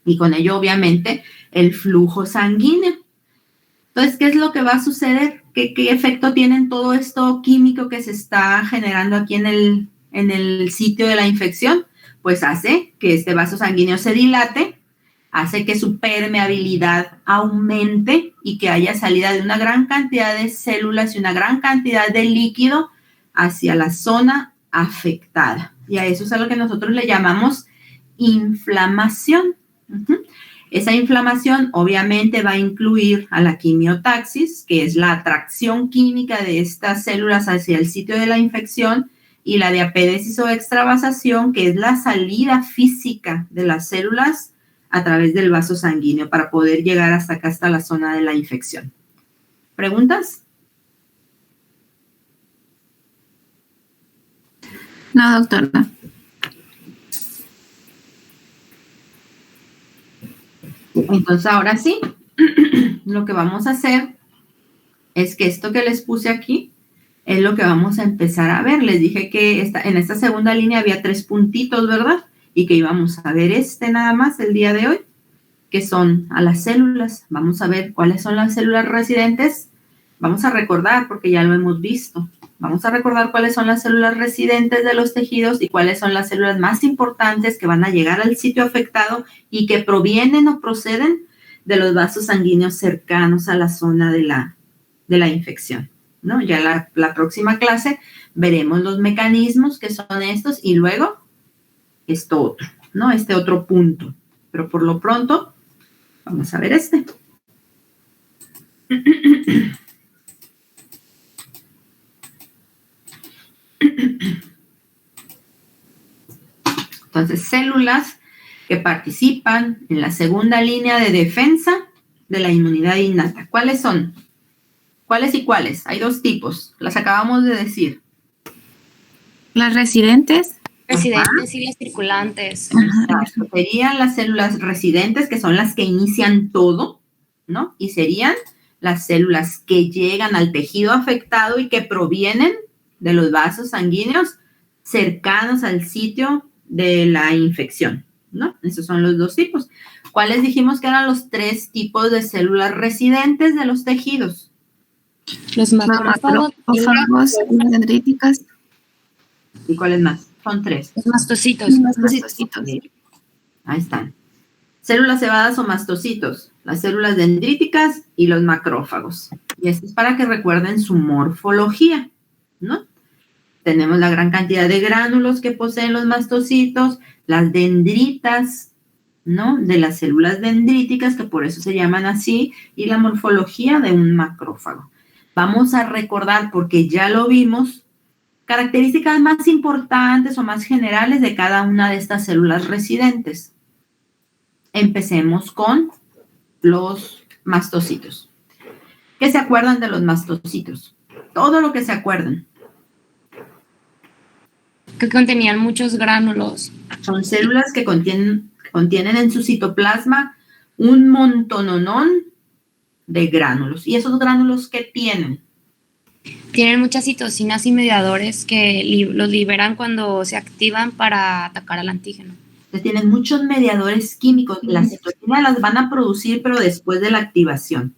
y con ello, obviamente, el flujo sanguíneo. Entonces, ¿qué es lo que va a suceder? ¿Qué efecto tiene todo esto químico que se está generando aquí en el sitio de la infección? Pues hace que este vaso sanguíneo se dilate, hace que su permeabilidad aumente y que haya salida de una gran cantidad de células y una gran cantidad de líquido hacia la zona afectada. Y a eso es a lo que nosotros le llamamos inflamación. Esa inflamación obviamente va a incluir a la quimiotaxis, que es la atracción química de estas células hacia el sitio de la infección, y la diapédesis o extravasación, que es la salida física de las células a través del vaso sanguíneo para poder llegar hasta acá, hasta la zona de la infección. ¿Preguntas? No, doctora. Entonces, ahora sí, lo que vamos a hacer es que esto que les puse aquí es lo que vamos a empezar a ver. Les dije que en esta segunda línea había 3 puntitos, ¿verdad? Y que íbamos a ver nada más el día de hoy, que son a las células. Vamos a ver cuáles son las células residentes. Vamos a recordar, porque ya lo hemos visto. Vamos a recordar cuáles son las células residentes de los tejidos y cuáles son las células más importantes que van a llegar al sitio afectado y que provienen o proceden de los vasos sanguíneos cercanos a la zona de la infección, ¿no? Ya la próxima clase veremos los mecanismos que son estos y luego esto otro, ¿no? Este otro punto. Pero por lo pronto, vamos a ver Entonces, células que participan en la segunda línea de defensa de la inmunidad innata. ¿Cuáles son? ¿Cuáles y cuáles? Hay dos tipos, las acabamos de decir. Las residentes. Residentes y las circulantes. Exacto. Serían las células residentes, que son las que inician todo, ¿no? Y serían las células que llegan al tejido afectado y que provienen de los vasos sanguíneos cercanos al sitio de la infección, ¿no? Esos son los dos tipos. ¿Cuáles dijimos que eran los tres tipos de células residentes de los tejidos? Los macrófagos y Las dendríticas. ¿Y cuáles más? Son tres. los mastocitos. Ahí están. Células cebadas o mastocitos, las células dendríticas y los macrófagos. Y esto es para que recuerden su morfología, ¿no? Tenemos la gran cantidad de gránulos que poseen los mastocitos, las dendritas, ¿no? De las células dendríticas, que por eso se llaman así, y la morfología de un macrófago. Vamos a recordar, porque ya lo vimos, características más importantes o más generales de cada una de estas células residentes. Empecemos con los mastocitos. ¿Qué se acuerdan de los mastocitos? Todo lo que se acuerdan. Que contenían muchos gránulos. Son células que contienen en su citoplasma un montononón de gránulos. ¿Y esos gránulos qué tienen? Tienen muchas citocinas y mediadores que los liberan cuando se activan para atacar al antígeno. Entonces, tienen muchos mediadores químicos. Las citocinas las van a producir, pero después de la activación.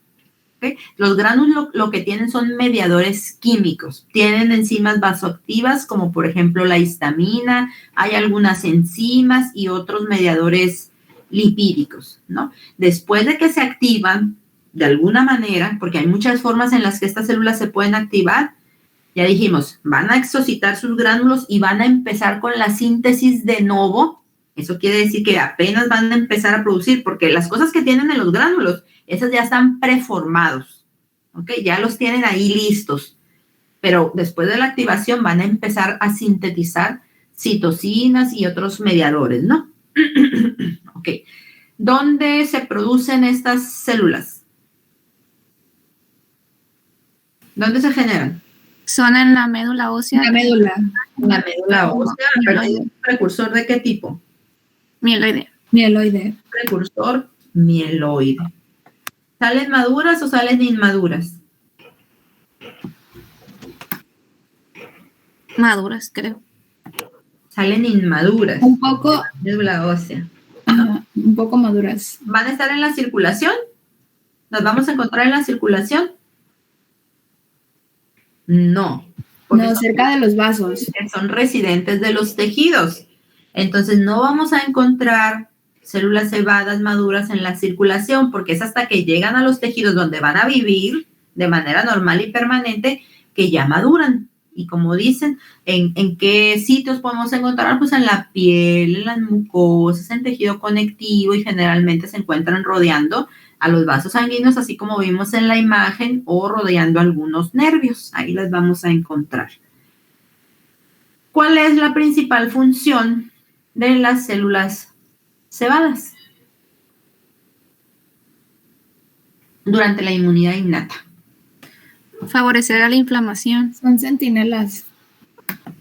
¿Okay? Los gránulos lo que tienen son mediadores químicos. Tienen enzimas vasoactivas, como por ejemplo la histamina. Hay algunas enzimas y otros mediadores lipídicos, ¿no? Después de que se activan, de alguna manera, porque hay muchas formas en las que estas células se pueden activar, ya dijimos, van a exocitar sus gránulos y van a empezar con la síntesis de novo. Eso quiere decir que apenas van a empezar a producir, porque las cosas que tienen en los gránulos, esas ya están preformados, ¿ok? Ya los tienen ahí listos, pero después de la activación van a empezar a sintetizar citocinas y otros mediadores, ¿no? Ok. ¿Dónde se producen estas células? ¿Dónde se generan? Son en la médula ósea. La médula ósea. ¿Un precursor de qué tipo? Mieloide. Precursor mieloide. ¿Salen maduras o salen inmaduras? Maduras, creo. Salen inmaduras. Un poco, Médula ósea. un poco maduras. ¿Van a estar en la circulación? ¿Las vamos a encontrar en la circulación? No. No, cerca de los vasos. Son residentes de los tejidos. Entonces no vamos a encontrar células cebadas maduras en la circulación, porque es hasta que llegan a los tejidos donde van a vivir de manera normal y permanente que ya maduran. Y como dicen, ¿en qué sitios podemos encontrar? Pues en la piel, en las mucosas, en tejido conectivo, y generalmente se encuentran rodeando a los vasos sanguíneos, así como vimos en la imagen, o rodeando algunos nervios. Ahí las vamos a encontrar. ¿Cuál es la principal función de las células cebadas durante la inmunidad innata? Favorecer a la inflamación. Son centinelas.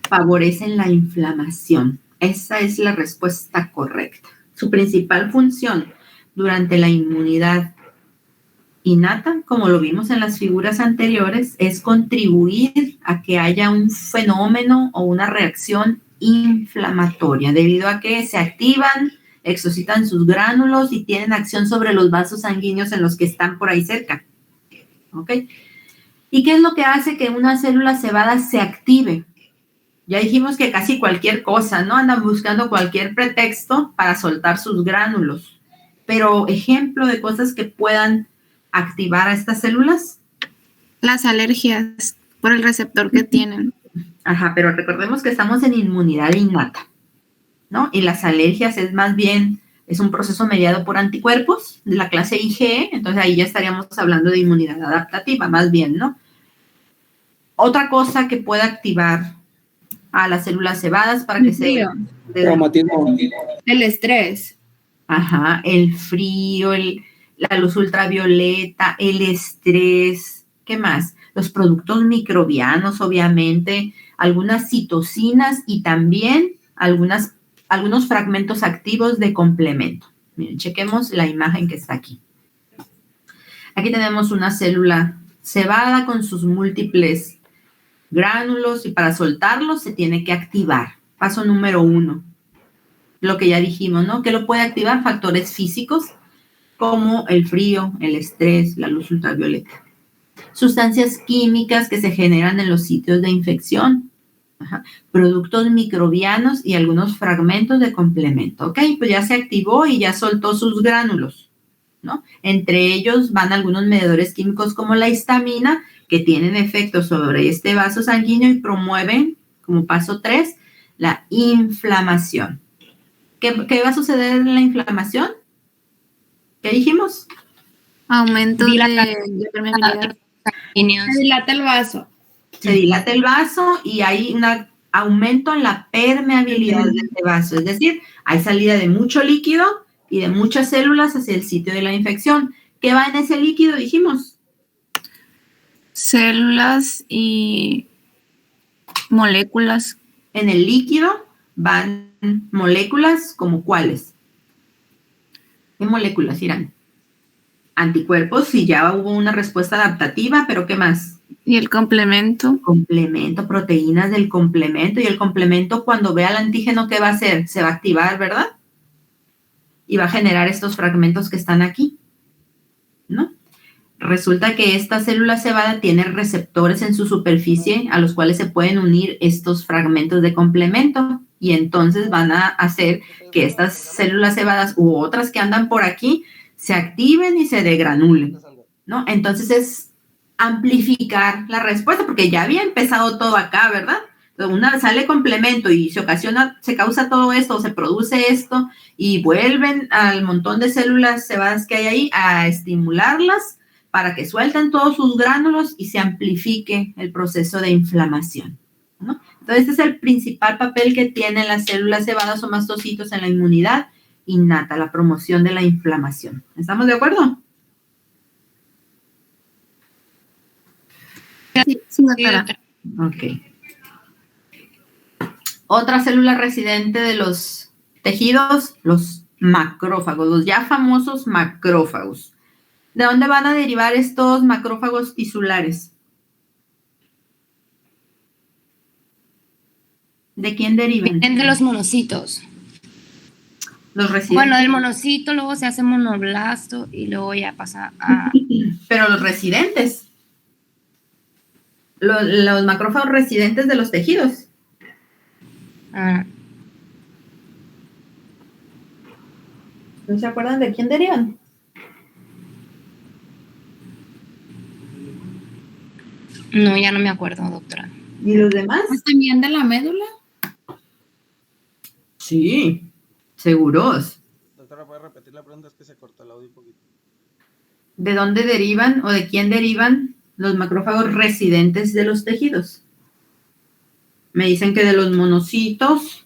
Favorecen la inflamación. Esa es la respuesta correcta. Su principal función durante la inmunidad innata, como lo vimos en las figuras anteriores, es contribuir a que haya un fenómeno o una reacción inflamatoria, debido a que se activan, exocitan sus gránulos y tienen acción sobre los vasos sanguíneos en los que están por ahí cerca. ¿Ok? ¿Y qué es lo que hace que una célula cebada se active? Ya dijimos que casi cualquier cosa, ¿no? Andan buscando cualquier pretexto para soltar sus gránulos. Pero ejemplo de cosas que puedan activar a estas células. Las alergias por el receptor que tienen. Ajá, pero recordemos que estamos en inmunidad innata, ¿no? Y las alergias es más bien Es un proceso mediado por anticuerpos de la clase IgE, entonces ahí ya estaríamos hablando de inmunidad adaptativa, más bien, ¿no? Otra cosa que puede activar a las células cebadas para que se... Traumatismo. El estrés. Ajá, el frío, la luz ultravioleta, el estrés, ¿qué más? Los productos microbianos, obviamente, algunas citocinas y también algunos fragmentos activos de complemento. Miren, chequemos la imagen que está aquí. Aquí tenemos una célula cebada con sus múltiples gránulos y para soltarlos se tiene que activar. Paso número 1. Lo que ya dijimos, ¿no? ¿Qué lo puede activar? Factores físicos como el frío, el estrés, la luz ultravioleta. Sustancias químicas que se generan en los sitios de infección. Ajá. Productos microbianos y algunos fragmentos de complemento. Ok, pues ya se activó y ya soltó sus gránulos, ¿no? Entre ellos van algunos mediadores químicos como la histamina, que tienen efecto sobre este vaso sanguíneo y promueven, como paso 3, la inflamación. ¿Qué va a suceder en la inflamación? ¿Qué dijimos? Aumento Dilata- de permeabilidad. Se dilata el vaso. Se dilata el vaso y hay un aumento en la permeabilidad de este vaso. Es decir, hay salida de mucho líquido y de muchas células hacia el sitio de la infección. ¿Qué va en ese líquido? Dijimos. Células y moléculas. En el líquido van moléculas como ¿cuáles? ¿Qué moléculas irán? Anticuerpos, si ya hubo una respuesta adaptativa, pero ¿qué más? Y el complemento. Complemento, proteínas del complemento. Y el complemento, cuando vea el antígeno, ¿qué va a hacer? Se va a activar, ¿verdad? Y va a generar estos fragmentos que están aquí, ¿no? Resulta que esta célula cebada tiene receptores en su superficie a los cuales se pueden unir estos fragmentos de complemento y entonces van a hacer que estas células cebadas u otras que andan por aquí se activen y se degranulen, ¿no? Entonces es amplificar la respuesta porque ya había empezado todo acá, ¿verdad? Entonces sale complemento y se causa todo esto, o se produce esto y vuelven al montón de células cebadas que hay ahí a estimularlas para que suelten todos sus gránulos y se amplifique el proceso de inflamación, ¿no? Entonces, este es el principal papel que tienen las células cebadas o mastocitos en la inmunidad innata, la promoción de la inflamación. ¿Estamos de acuerdo? Sí, doctora. Ok. Otra célula residente de los tejidos, los macrófagos, los ya famosos macrófagos. ¿De dónde van a derivar estos macrófagos tisulares? ¿De quién derivan? Vienen de los monocitos. Los residentes. Bueno, del monocito luego se hace monoblasto y luego ya pasa a... Pero los residentes. Los macrófagos residentes de los tejidos. ¿No se acuerdan de quién derivan? No, ya no me acuerdo, doctora. ¿Y los demás? ¿Es también de la médula? Sí, seguros. Doctora, ¿puede repetir la pregunta? Es que se cortó el audio un poquito. ¿De dónde derivan o de quién derivan los macrófagos residentes de los tejidos? Me dicen que de los monocitos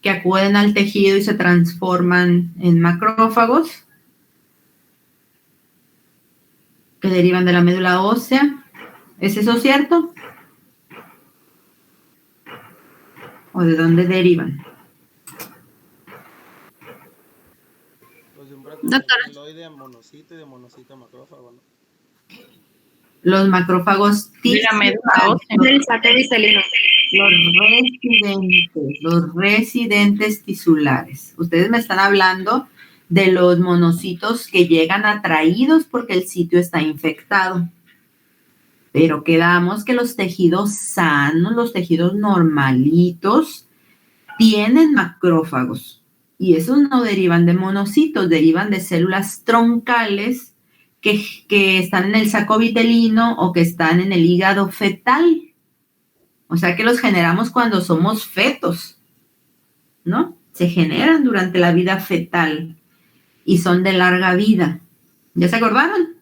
que acuden al tejido y se transforman en macrófagos, que derivan de la médula ósea. ¿Es eso cierto? ¿O de dónde derivan? Doctora. De monocito y de monocito macrófago, ¿no? Los macrófagos De la médula ósea. Del sacaristelino. los residentes tisulares. Ustedes me están hablando de los monocitos que llegan atraídos porque el sitio está infectado. Pero quedamos que los tejidos sanos, los tejidos normalitos, tienen macrófagos. Y esos no derivan de monocitos, derivan de células troncales que están en el saco vitelino o que están en el hígado fetal. O sea que los generamos cuando somos fetos, ¿no? se generan durante la vida fetal y son de larga vida. ¿Ya se acordaron?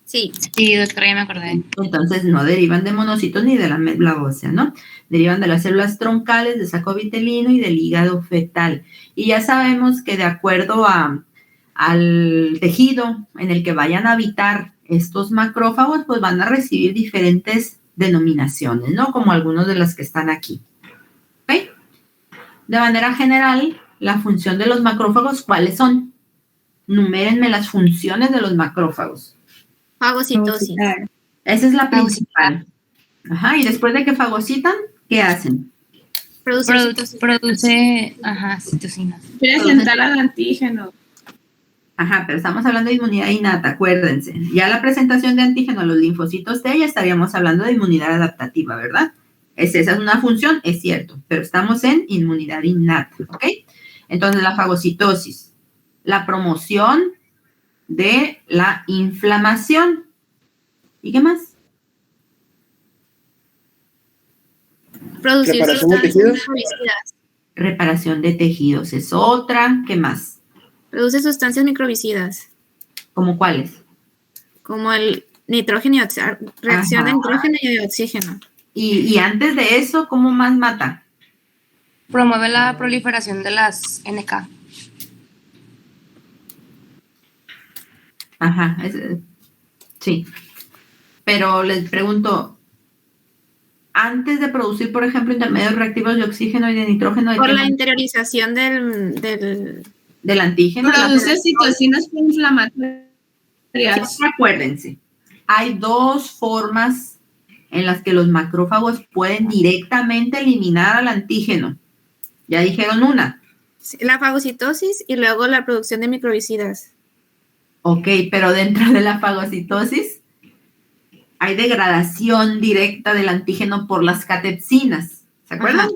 Sí, doctora, ya me acordé. Entonces no derivan de monocitos ni de la médula ósea, ¿no? Derivan de las células troncales, de saco vitelino y del hígado fetal. Y ya sabemos que de acuerdo al tejido en el que vayan a habitar estos macrófagos, pues van a recibir diferentes denominaciones, ¿no? Como algunos de las que están aquí. ¿Ok? De manera general, la función de los macrófagos, ¿cuáles son? Numérenme las funciones de los macrófagos. Fagocitosis. Esa es la principal. Ajá, y después de que fagocitan, ¿qué hacen? Produce citocinas. Presentar al antígeno. Ajá, pero estamos hablando de inmunidad innata, acuérdense. Ya la presentación de antígeno a los linfocitos T, ya estaríamos hablando de inmunidad adaptativa, ¿verdad? Esa es una función, es cierto, pero estamos en inmunidad innata, ¿ok? Entonces, la fagocitosis, la promoción de la inflamación. ¿Y qué más? Producir Reparación de sustancias tejidos. microvicidas. Reparación de tejidos es otra. ¿Qué más? Produce sustancias microvicidas, ¿Cómo cuáles? como el nitrógeno, reacción de Ajá. nitrógeno y de oxígeno. Y antes de eso, ¿cómo más mata? Promueve la proliferación de las NK. Ajá, sí. Pero les pregunto, antes de producir, por ejemplo, intermedios reactivos de oxígeno y de nitrógeno, ¿de Por qué la más? interiorización Del antígeno. Produce citocinas proinflamatorias. Acuérdense, hay dos formas en las que los macrófagos pueden directamente eliminar al antígeno. Ya dijeron una. la fagocitosis y luego la producción de microvicidas. Ok, pero dentro de la fagocitosis hay degradación directa del antígeno por las catepsinas. ¿Se acuerdan?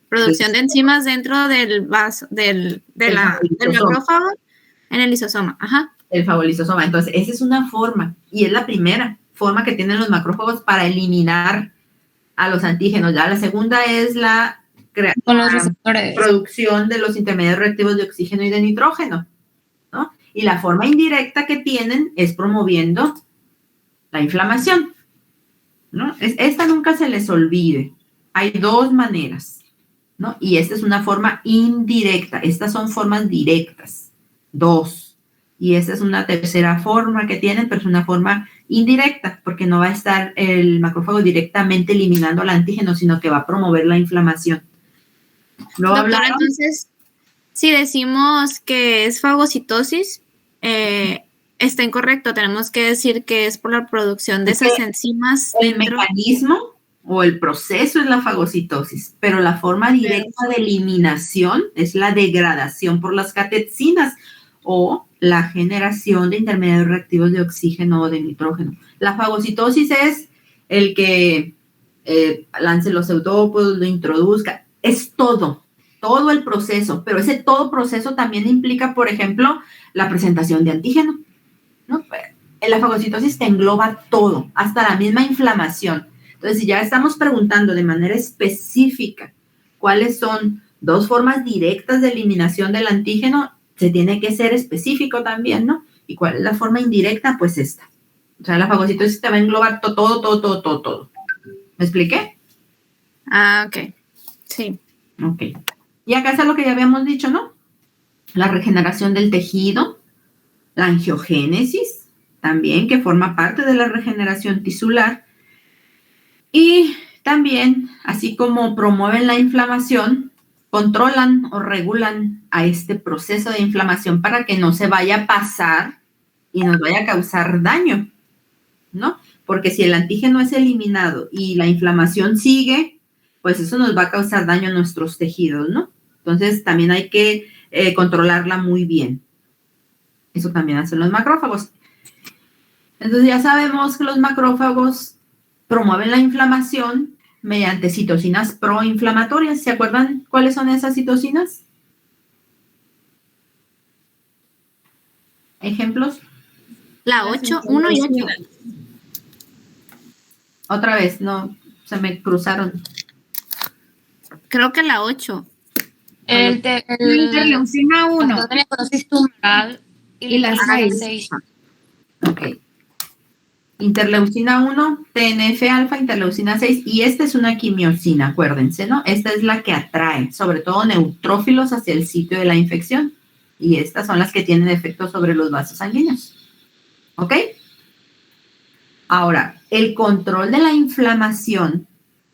Producción de enzimas dentro del vaso, del macrófago en el lisosoma. Ajá. El fagolisosoma. Entonces, esa es una forma y es la primera forma que tienen los macrófagos para eliminar a los antígenos. Ya la segunda es la Con los receptores. producción de los intermedios reactivos de oxígeno y de nitrógeno, ¿no? Y la forma indirecta que tienen es promoviendo la inflamación, ¿no? Esta nunca se les olvide. Hay dos maneras, ¿no? Y esta es una forma indirecta. Estas son formas directas. Dos. Y esta es una tercera forma que tienen, pero es una forma indirecta, porque no va a estar el macrófago directamente eliminando al antígeno, sino que va a promover la inflamación. Doctora, entonces, si decimos que es fagocitosis, está incorrecto. Tenemos que decir que es por la producción de esas enzimas. El mecanismo o el proceso es la fagocitosis, pero la forma directa de eliminación es la degradación por las catepsinas o la generación de intermediarios reactivos de oxígeno o de nitrógeno. La fagocitosis es el que lance los eutrópodos, lo introduzca, es todo el proceso, pero ese todo proceso también implica, por ejemplo, la presentación de antígeno, ¿no? La fagocitosis te engloba todo, hasta la misma inflamación. Entonces, si ya estamos preguntando de manera específica cuáles son dos formas directas de eliminación del antígeno, se tiene que ser específico también, ¿no? ¿Y cuál es la forma indirecta? Pues esta. O sea, la fagocitosis te va a englobar todo. ¿Me expliqué? Ah, ok. Sí. Ok. Y acá está lo que ya habíamos dicho, ¿no? La regeneración del tejido, la angiogénesis, también, que forma parte de la regeneración tisular. Y también, así como promueven la inflamación, controlan o regulan a este proceso de inflamación para que no se vaya a pasar y nos vaya a causar daño, ¿no? Porque si el antígeno es eliminado y la inflamación sigue, pues eso nos va a causar daño a nuestros tejidos, ¿no? Entonces también hay que controlarla muy bien. Eso también hacen los macrófagos. Entonces ya sabemos que los macrófagos promueven la inflamación mediante citocinas proinflamatorias. ¿Se acuerdan cuáles son esas citocinas? ¿Ejemplos? La 8, 1 y 8. Otra vez, no, se me cruzaron. Creo que la 8. Interleucina 1 factor de necrosis tumoral y la 6. Ok. Interleucina 1, TNF-alfa, interleucina 6, y esta es una quimiosina, acuérdense, ¿no? Esta es la que atrae, sobre todo neutrófilos hacia el sitio de la infección, y estas son las que tienen efecto sobre los vasos sanguíneos. ¿Ok? Ahora, el control de la inflamación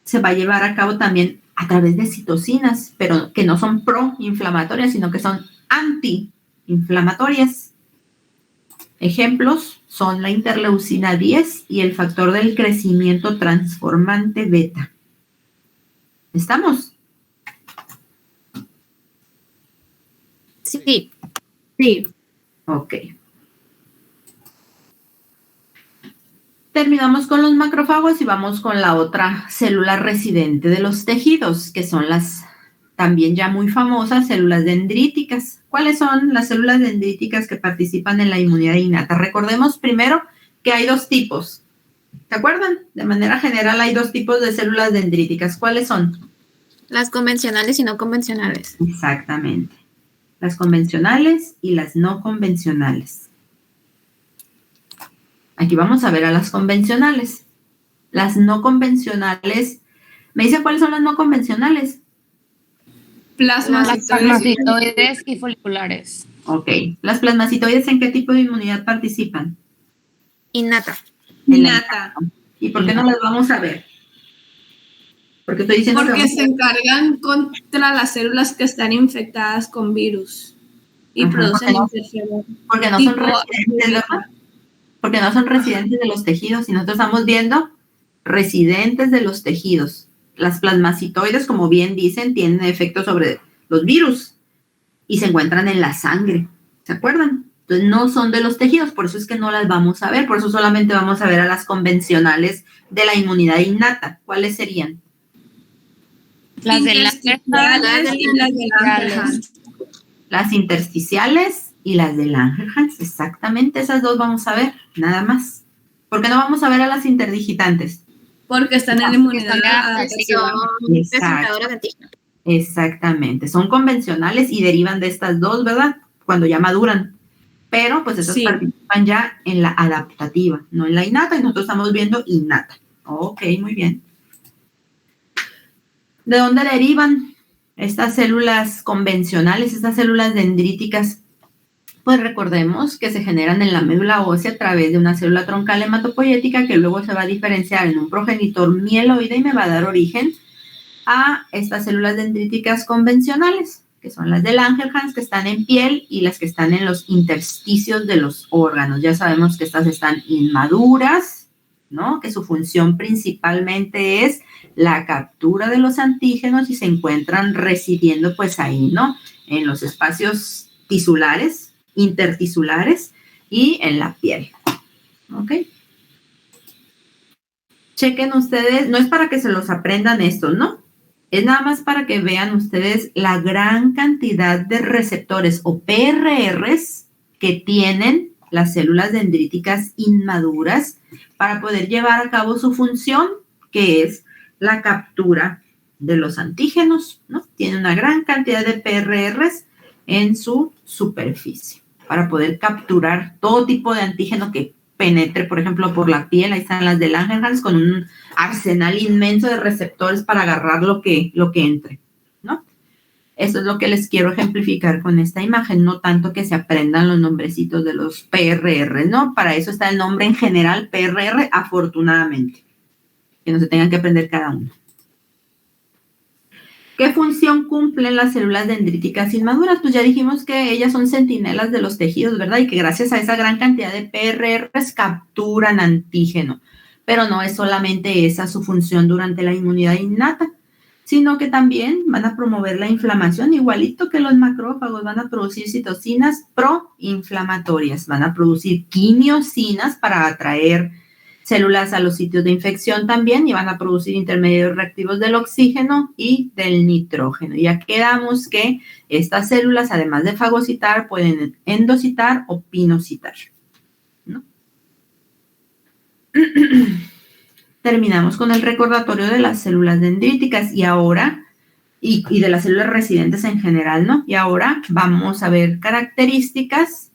se va a llevar a cabo también a través de citocinas, pero que no son proinflamatorias, sino que son antiinflamatorias. Ejemplos son la interleucina 10 y el factor del crecimiento transformante beta. ¿Estamos? Sí. Sí. Ok. Terminamos con los macrófagos y vamos con la otra célula residente de los tejidos, que son las también ya muy famosas células dendríticas. ¿Cuáles son las células dendríticas que participan en la inmunidad innata? Recordemos primero que hay dos tipos. ¿Se acuerdan? De manera general hay dos tipos de células dendríticas. ¿Cuáles son? Las convencionales y no convencionales. Exactamente. Las convencionales y las no convencionales. Aquí vamos a ver a las convencionales. Las no convencionales. ¿Me dice cuáles son las no convencionales? Plasmacitoides y foliculares. Ok. ¿Las plasmacitoides en qué tipo de inmunidad participan? Innata. Innata. ¿Y por qué no las vamos a ver? Porque estoy diciendo Porque se encargan contra las células que están infectadas con virus y producen infección. Porque no son residentes, porque no son residentes de los tejidos, y nosotros estamos viendo residentes de los tejidos. Las plasmacitoides, como bien dicen, tienen efecto sobre los virus y se encuentran en la sangre. ¿Se acuerdan? Entonces no son de los tejidos, por eso es que no las vamos a ver, por eso solamente vamos a ver a las convencionales de la inmunidad innata. ¿Cuáles serían? Las de las Las intersticiales y las de Langerhans, exactamente, esas dos vamos a ver, nada más. ¿Por qué no vamos a ver a las interdigitantes? Porque están en inmunidad. Presentadoras de antígeno. Exactamente, son convencionales y derivan de estas dos, ¿verdad? Cuando ya maduran. Pero pues esas participan ya en la adaptativa, no en la innata, y nosotros estamos viendo innata. Ok, muy bien. ¿De dónde derivan estas células convencionales, estas células dendríticas? Pues recordemos que se generan en la médula ósea a través de una célula troncal hematopoyética que luego se va a diferenciar en un progenitor mieloide y me va a dar origen a estas células dendríticas convencionales, que son las de Langerhans, que están en piel, y las que están en los intersticios de los órganos. Ya sabemos que estas están inmaduras, ¿no? Que su función principalmente es la captura de los antígenos y se encuentran residiendo pues ahí, ¿no? En los espacios tisulares, intertisulares y en la piel. ¿Ok? Chequen ustedes, no es para que se los aprendan estos, ¿no? Es nada más para que vean ustedes la gran cantidad de receptores o PRRs que tienen las células dendríticas inmaduras para poder llevar a cabo su función, que es la captura de los antígenos, ¿no? Tiene una gran cantidad de PRRs en su superficie para poder capturar todo tipo de antígeno que penetre, por ejemplo, por la piel. Ahí están las de Langerhans con un arsenal inmenso de receptores para agarrar lo que entre, ¿no? Eso es lo que les quiero ejemplificar con esta imagen, no tanto que se aprendan los nombrecitos de los PRR, ¿no? Para eso está el nombre en general, PRR, afortunadamente, que no se tengan que aprender cada uno. ¿Qué función cumplen las células dendríticas inmaduras? Pues ya dijimos que ellas son centinelas de los tejidos, ¿verdad? Y que gracias a esa gran cantidad de PRRs capturan antígeno. Pero no es solamente esa su función durante la inmunidad innata, sino que también van a promover la inflamación, igualito que los macrófagos. Van a producir citocinas proinflamatorias, van a producir quimiosinas para atraer células a los sitios de infección también, y van a producir intermediarios reactivos del oxígeno y del nitrógeno. Ya quedamos que estas células, además de fagocitar, pueden endocitar o pinocitar, ¿no? Terminamos con el recordatorio de las células dendríticas, y ahora y de las células residentes en general, ¿no? Y ahora vamos a ver características,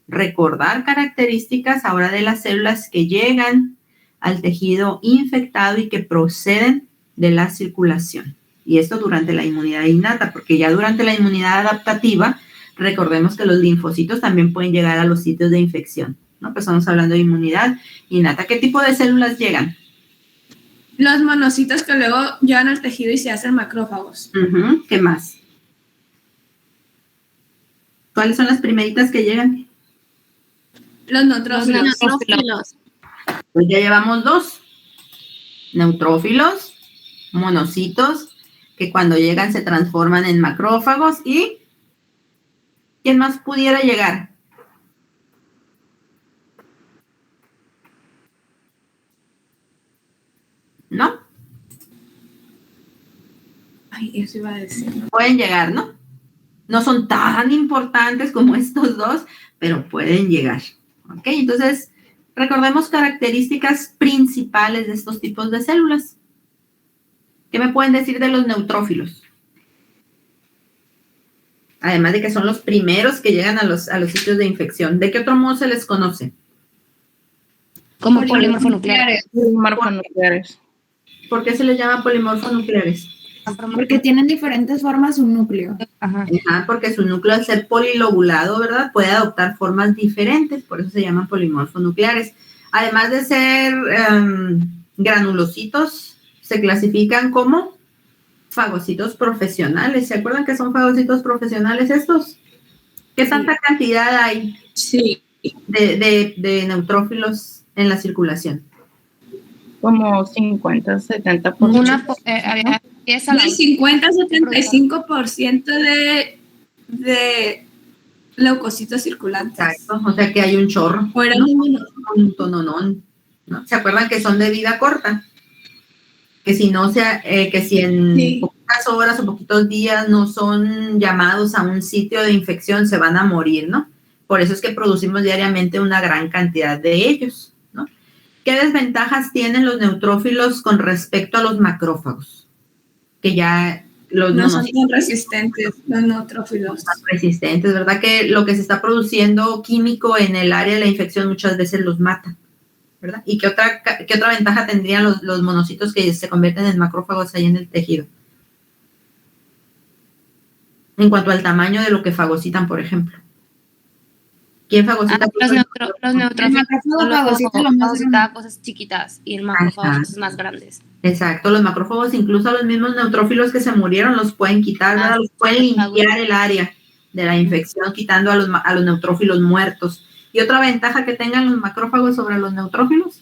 recordar características ahora de las células que llegan al tejido infectado y que proceden de la circulación. Y esto durante la inmunidad innata, porque ya durante la inmunidad adaptativa, recordemos que los linfocitos también pueden llegar a los sitios de infección, ¿no? Pues estamos hablando de inmunidad innata. ¿Qué tipo de células llegan? Los monocitos que luego llegan al tejido y se hacen macrófagos. ¿Qué más? ¿Cuáles son las primeritas que llegan? Los neutrófilos. Pues ya llevamos 2. Neutrófilos, monocitos, que cuando llegan se transforman en macrófagos. ¿Y quién más pudiera llegar? ¿No? Ay, eso iba a decir, ¿no? Pueden llegar, ¿no? No son tan importantes como estos dos, pero pueden llegar. ¿Ok? Entonces, recordemos características principales de estos tipos de células. ¿Qué me pueden decir de los neutrófilos? Además de que son los primeros que llegan a los sitios de infección. ¿De qué otro modo se les conoce? Como polimorfonucleares. Polimorfonucleares. ¿Por qué se les llama polimorfonucleares? Porque tienen diferentes formas su núcleo. Ajá. Porque su núcleo, al ser polilobulado, ¿verdad?, puede adoptar formas diferentes, por eso se llaman polimorfonucleares. Además de ser granulocitos, se clasifican como fagocitos profesionales. ¿Se acuerdan que son fagocitos profesionales estos? ¿Qué tanta cantidad hay de neutrófilos en la circulación? Como 50, 70%. Había El 50-75% de leucocitos circulantes. Exacto, o sea que hay un chorro. Fuera Un tononón, ¿no? ¿Se acuerdan que son de vida corta? Que si no que si en pocas horas o poquitos días no son llamados a un sitio de infección, se van a morir, ¿no? Por eso es que producimos diariamente una gran cantidad de ellos, ¿no? ¿Qué desventajas tienen los neutrófilos con respecto a los macrófagos? Que ya no son tan resistentes los neutrófilos. Resistentes, ¿verdad? Que lo que se está produciendo químico en el área de la infección muchas veces los mata, ¿verdad? ¿Y qué otra ventaja tendrían los monocitos que se convierten en macrófagos ahí en el tejido? En cuanto al tamaño de lo que fagocitan, por ejemplo. ¿Quién fagocita? Los neutrófilos fagocitan cosas chiquitas y el macrófago cosas más grandes. Exacto, los macrófagos, incluso a los mismos neutrófilos que se murieron, los pueden quitar, ¿verdad? Los pueden limpiar el área de la infección, quitando a los neutrófilos muertos. ¿Y otra ventaja que tengan los macrófagos sobre los neutrófilos?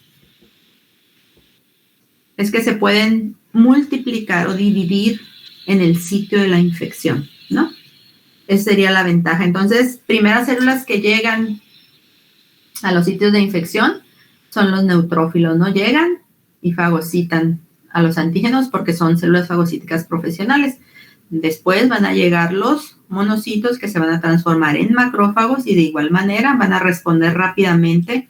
Es que se pueden multiplicar o dividir en el sitio de la infección, ¿no? Esa sería la ventaja. Entonces, primeras células que llegan a los sitios de infección son los neutrófilos, ¿no? Llegan y fagocitan a los antígenos porque son células fagocíticas profesionales. Después van a llegar los monocitos que se van a transformar en macrófagos y de igual manera van a responder rápidamente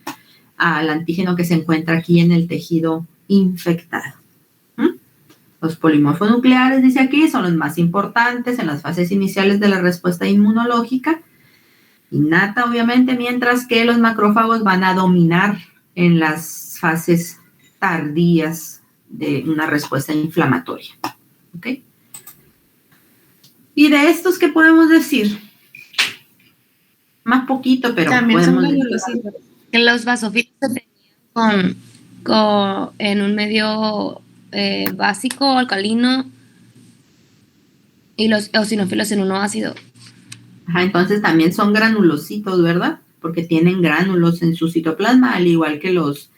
al antígeno que se encuentra aquí en el tejido infectado. Los polimorfonucleares, dice aquí, son los más importantes en las fases iniciales de la respuesta inmunológica innata, obviamente, mientras que los macrófagos van a dominar en las fases tardías de una respuesta inflamatoria. ¿Ok? Y de estos, ¿qué podemos decir? Más poquito, pero también son que los basófilos se tenían en un medio básico, alcalino, y los eosinófilos en uno ácido. Entonces también son granulocitos, ¿verdad? Porque tienen gránulos en su citoplasma, al igual que los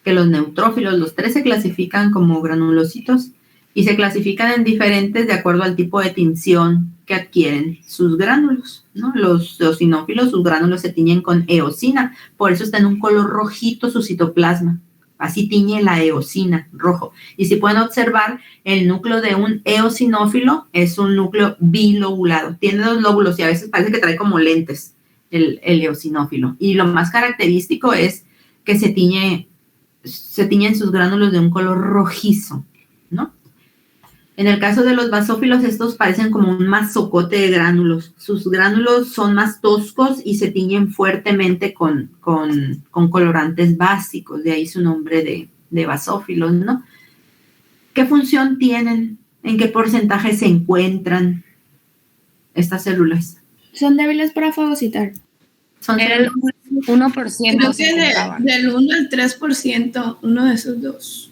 neutrófilos. Los tres se clasifican como granulocitos y se clasifican en diferentes de acuerdo al tipo de tinción que adquieren sus gránulos, ¿no? Los eosinófilos, sus gránulos se tiñen con eosina, por eso está en un color rojito su citoplasma. Así tiñe la eosina, rojo. Y si pueden observar, el núcleo de un eosinófilo es un núcleo bilobulado. Tiene 2 lóbulos y a veces parece que trae como lentes el eosinófilo. Y lo más característico es que se tiñen sus gránulos de un color rojizo, ¿no? En el caso de los basófilos, estos parecen como un mazocote de gránulos. Sus gránulos son más toscos y se tiñen fuertemente con colorantes básicos, de ahí su nombre de basófilos, ¿no? ¿Qué función tienen? ¿En qué porcentaje se encuentran estas células? Son débiles para fagocitar. Era el 1%. Creo que del 1 al 3%, uno de esos dos.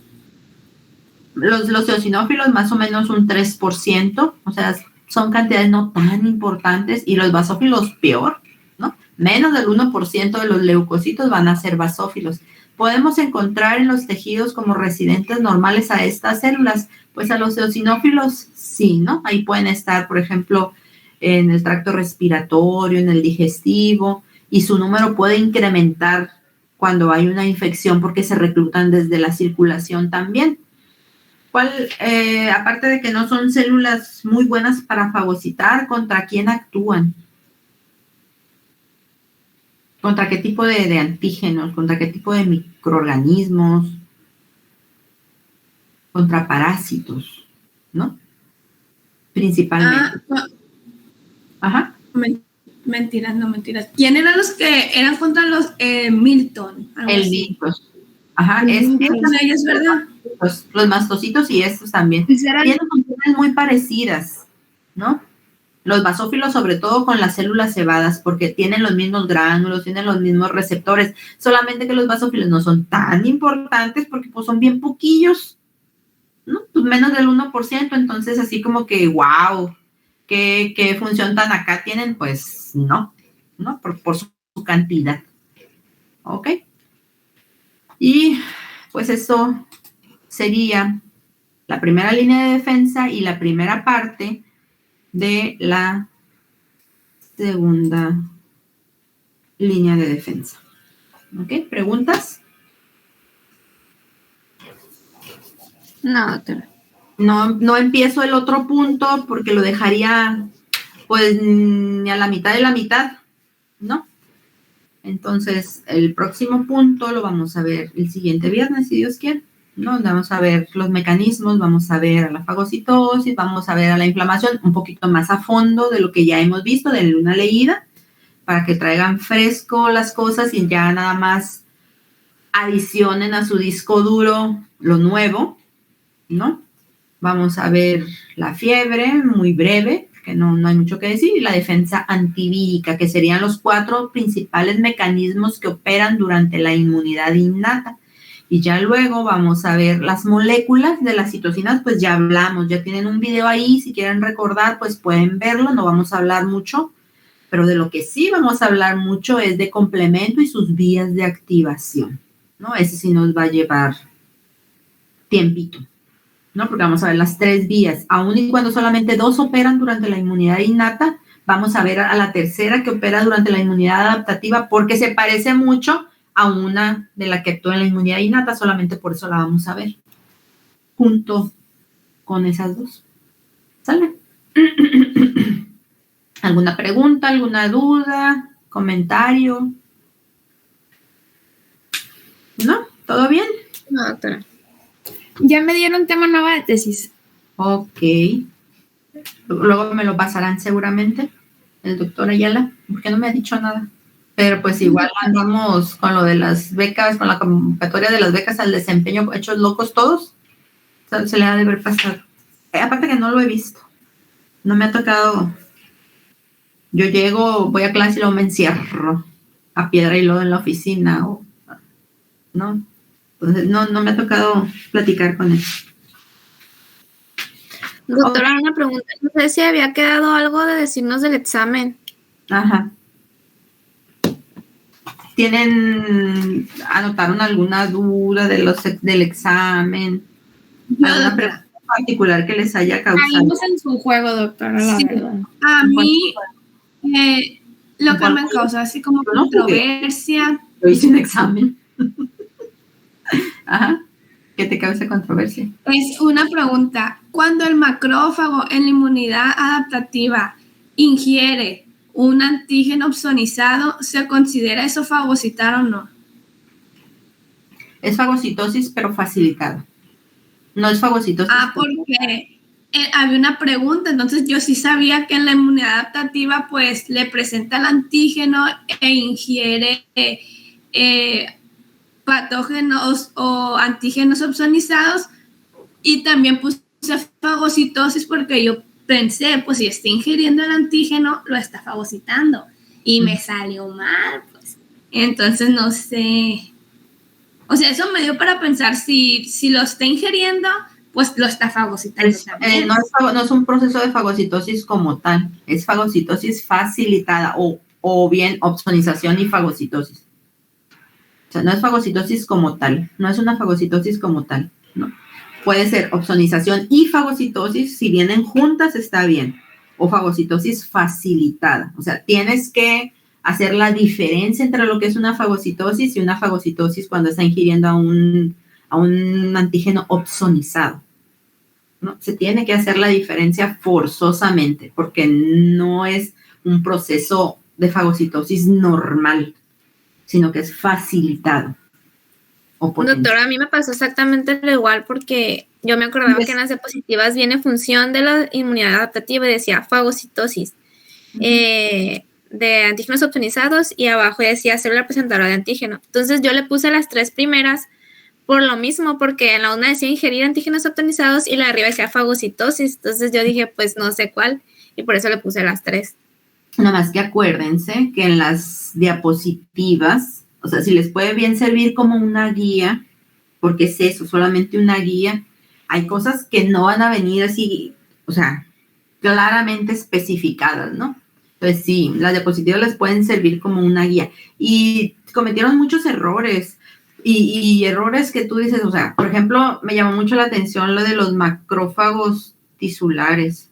Los eosinófilos más o menos un 3%, o sea, son cantidades no tan importantes, y los basófilos peor, ¿no? Menos del 1% de los leucocitos van a ser basófilos. ¿Podemos encontrar en los tejidos como residentes normales a estas células? Pues a los eosinófilos sí, ¿no? Ahí pueden estar, por ejemplo, en el tracto respiratorio, en el digestivo, y su número puede incrementar cuando hay una infección porque se reclutan desde la circulación también. Aparte de que no son células muy buenas para fagocitar, ¿contra quién actúan? ¿Contra qué tipo de antígenos? ¿Contra qué tipo de microorganismos? Contra parásitos, ¿no? Principalmente. Ajá. Mentiras. ¿Quién eran los que eran contra los Milton? El Milton. Ajá, es verdad. Los mastocitos y estos también. Tienen funciones muy parecidas, ¿no? Los basófilos, sobre todo con las células cebadas, porque tienen los mismos gránulos, tienen los mismos receptores, solamente que los basófilos no son tan importantes porque pues son bien poquillos, ¿no? Pues menos del 1%, entonces así como que, wow, ¿qué función tan acá tienen? Pues no, por su cantidad. ¿Ok? Y pues eso sería la primera línea de defensa y la primera parte de la segunda línea de defensa. ¿Ok? ¿Preguntas? No, doctora. No empiezo el otro punto porque lo dejaría pues ni a la mitad de la mitad, ¿no? Entonces, el próximo punto lo vamos a ver el siguiente viernes, si Dios quiere, ¿no? Vamos a ver los mecanismos, vamos a ver a la fagocitosis, vamos a ver a la inflamación un poquito más a fondo de lo que ya hemos visto, denle una leída para que traigan fresco las cosas y ya nada más adicionen a su disco duro lo nuevo, ¿no? Vamos a ver la fiebre, muy breve, que no hay mucho que decir, y la defensa antivírica, que serían los 4 principales mecanismos que operan durante la inmunidad innata. Y ya luego vamos a ver las moléculas de las citocinas, pues ya hablamos, ya tienen un video ahí, si quieren recordar, pues pueden verlo, no vamos a hablar mucho, pero de lo que sí vamos a hablar mucho es de complemento y sus vías de activación, ¿no? Ese sí nos va a llevar tiempito, ¿no? Porque vamos a ver las 3 vías, aun y cuando solamente 2 operan durante la inmunidad innata, vamos a ver a la tercera que opera durante la inmunidad adaptativa, porque se parece mucho a una de la que actúa en la inmunidad innata, solamente por eso la vamos a ver junto con esas 2. ¿Sale? ¿Alguna pregunta, alguna duda, comentario? ¿No? ¿Todo bien? No, doctora. Ya me dieron tema nuevo de tesis. Ok. Luego me lo pasarán seguramente el doctor Ayala, porque no me ha dicho nada. Pero pues igual andamos con lo de las becas, con la convocatoria de las becas al desempeño, hechos locos todos. Se le ha de haber pasado. Aparte que no lo he visto. No me ha tocado. Yo llego, voy a clase y luego me encierro a piedra y lodo en la oficina. ¿No? Entonces no me ha tocado platicar con él. Doctora, una pregunta. No sé si había quedado algo de decirnos del examen. Ajá. ¿Anotaron alguna duda del examen? ¿Alguna pregunta particular que les haya causado? Caímos en su juego, doctora, la verdad. A mí, lo que me causa así como controversia. Yo hice un examen. Ajá. ¿Qué te causa controversia? Es una pregunta. Cuando el macrófago en la inmunidad adaptativa ingiere un antígeno opsonizado, ¿se considera eso fagocitar o no? Es fagocitosis, pero facilitada. No es fagocitosis. Porque había una pregunta, entonces yo sí sabía que en la inmunidad adaptativa pues le presenta el antígeno e ingiere patógenos o antígenos opsonizados, y también puse fagocitosis porque yo pensé, pues si está ingiriendo el antígeno, lo está fagocitando, y me salió mal, pues. Entonces no sé, o sea, eso me dio para pensar si lo está ingiriendo, pues lo está fagocitando también. No es un proceso de fagocitosis como tal, es fagocitosis facilitada o bien opsonización y fagocitosis. O sea, no es fagocitosis como tal, no es una fagocitosis como tal, no. Puede ser opsonización y fagocitosis, si vienen juntas está bien, o fagocitosis facilitada. O sea, tienes que hacer la diferencia entre lo que es una fagocitosis y una fagocitosis cuando está ingiriendo a un antígeno opsonizado, ¿no? Se tiene que hacer la diferencia forzosamente, porque no es un proceso de fagocitosis normal, sino que es facilitado. Doctora, a mí me pasó exactamente lo igual, porque yo me acordaba que en las diapositivas viene función de la inmunidad adaptativa y decía fagocitosis de antígenos opsonizados, y abajo decía célula presentadora de antígeno. Entonces yo le puse las 3 primeras por lo mismo, porque en la una decía ingerir antígenos opsonizados y la de arriba decía fagocitosis. Entonces yo dije, pues no sé cuál, y por eso le puse las 3. Nada más que acuérdense que en las diapositivas, o sea, si les puede bien servir como una guía, porque es eso, solamente una guía, hay cosas que no van a venir así, o sea, claramente especificadas, ¿no? Entonces sí, las diapositivas les pueden servir como una guía. Y cometieron muchos errores, y errores que tú dices, o sea, por ejemplo, me llamó mucho la atención lo de los macrófagos tisulares.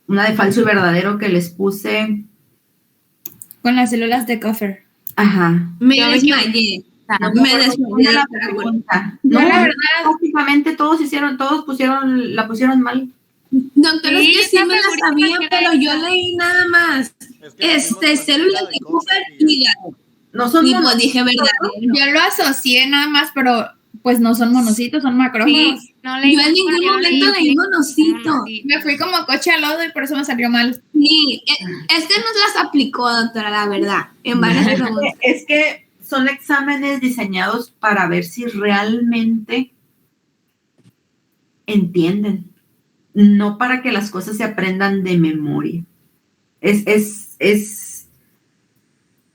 Una de falso y verdadero que les puse. Con las células de Coffer. Ajá. Me desmayé. La pregunta. No, la verdad, prácticamente todos la pusieron mal. Doctora, es que sí me la sabía, pero yo leí nada más. Células de Coffer y hígado. No son monocitos. Dije verdad. Yo lo asocié nada más, pero pues no son monocitos, son macrófagos. Sí, yo en ningún momento leí monocito. Me fui como coche al lodo y por eso me salió mal. Sí, es que nos las aplicó, doctora, la verdad, en varias preguntas. Es que son exámenes diseñados para ver si realmente entienden, no para que las cosas se aprendan de memoria. Es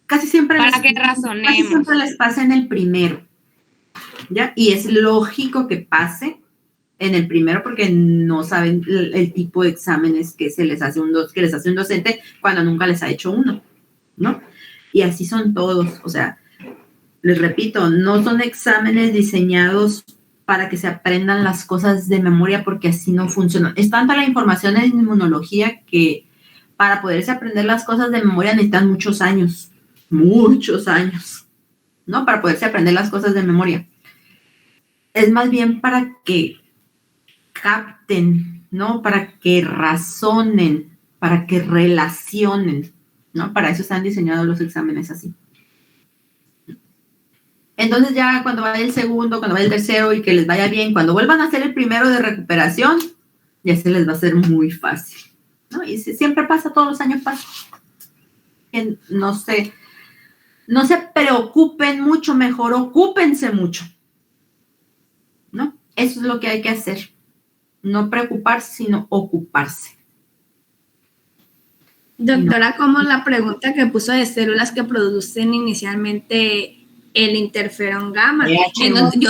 casi siempre les pasa en el primero, ¿ya? Y es lógico que pase en el primero porque no saben el tipo de exámenes que les hace un docente cuando nunca les ha hecho uno, ¿no? Y así son todos, o sea, les repito, no son exámenes diseñados para que se aprendan las cosas de memoria, porque así no funciona. Es tanta la información en inmunología que para poderse aprender las cosas de memoria necesitan muchos años, ¿no? Para poderse aprender las cosas de memoria. Es más bien para que capten, ¿no? Para que razonen, para que relacionen, ¿no? Para eso están diseñados los exámenes así. Entonces ya cuando vaya el segundo, cuando vaya el tercero y que les vaya bien, cuando vuelvan a hacer el primero de recuperación, ya se les va a hacer muy fácil, ¿no? Y siempre pasa, todos los años pasa. No se preocupen mucho, mejor ocúpense mucho, ¿no? Eso es lo que hay que hacer. No preocuparse, sino ocuparse. Doctora, como la pregunta que puso de células que producen inicialmente el interferón gamma. Yo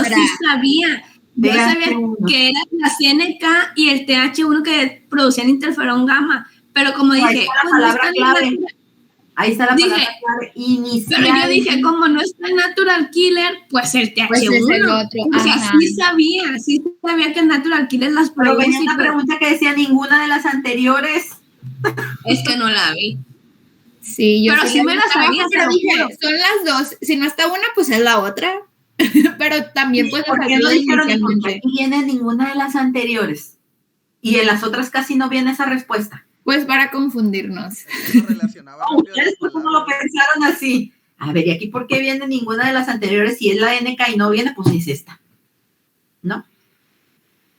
sí sabía. Yo sabía que era la CNK y el TH1 que producían interferón gamma, pero como dije, ahí está la palabra clave, inicial. Pero yo dije, como no es el natural killer, pues el TH1. Pues es el otro. O sea, sí sabía que el natural killer las produce. Pero venía una pregunta que decía ninguna de las anteriores. Es que no la vi. Sí, yo pero sí me la sabía, pero dije, son las dos. Si no está una, pues es la otra. Pero también pues ¿por qué no dijeron que viene ninguna de las anteriores? Y en las otras casi no viene esa respuesta. Pues para confundirnos. ¿Ustedes por qué no lo pensaron así? A ver, ¿y aquí por qué viene ninguna de las anteriores? Si es la NK y no viene, pues es esta, ¿no?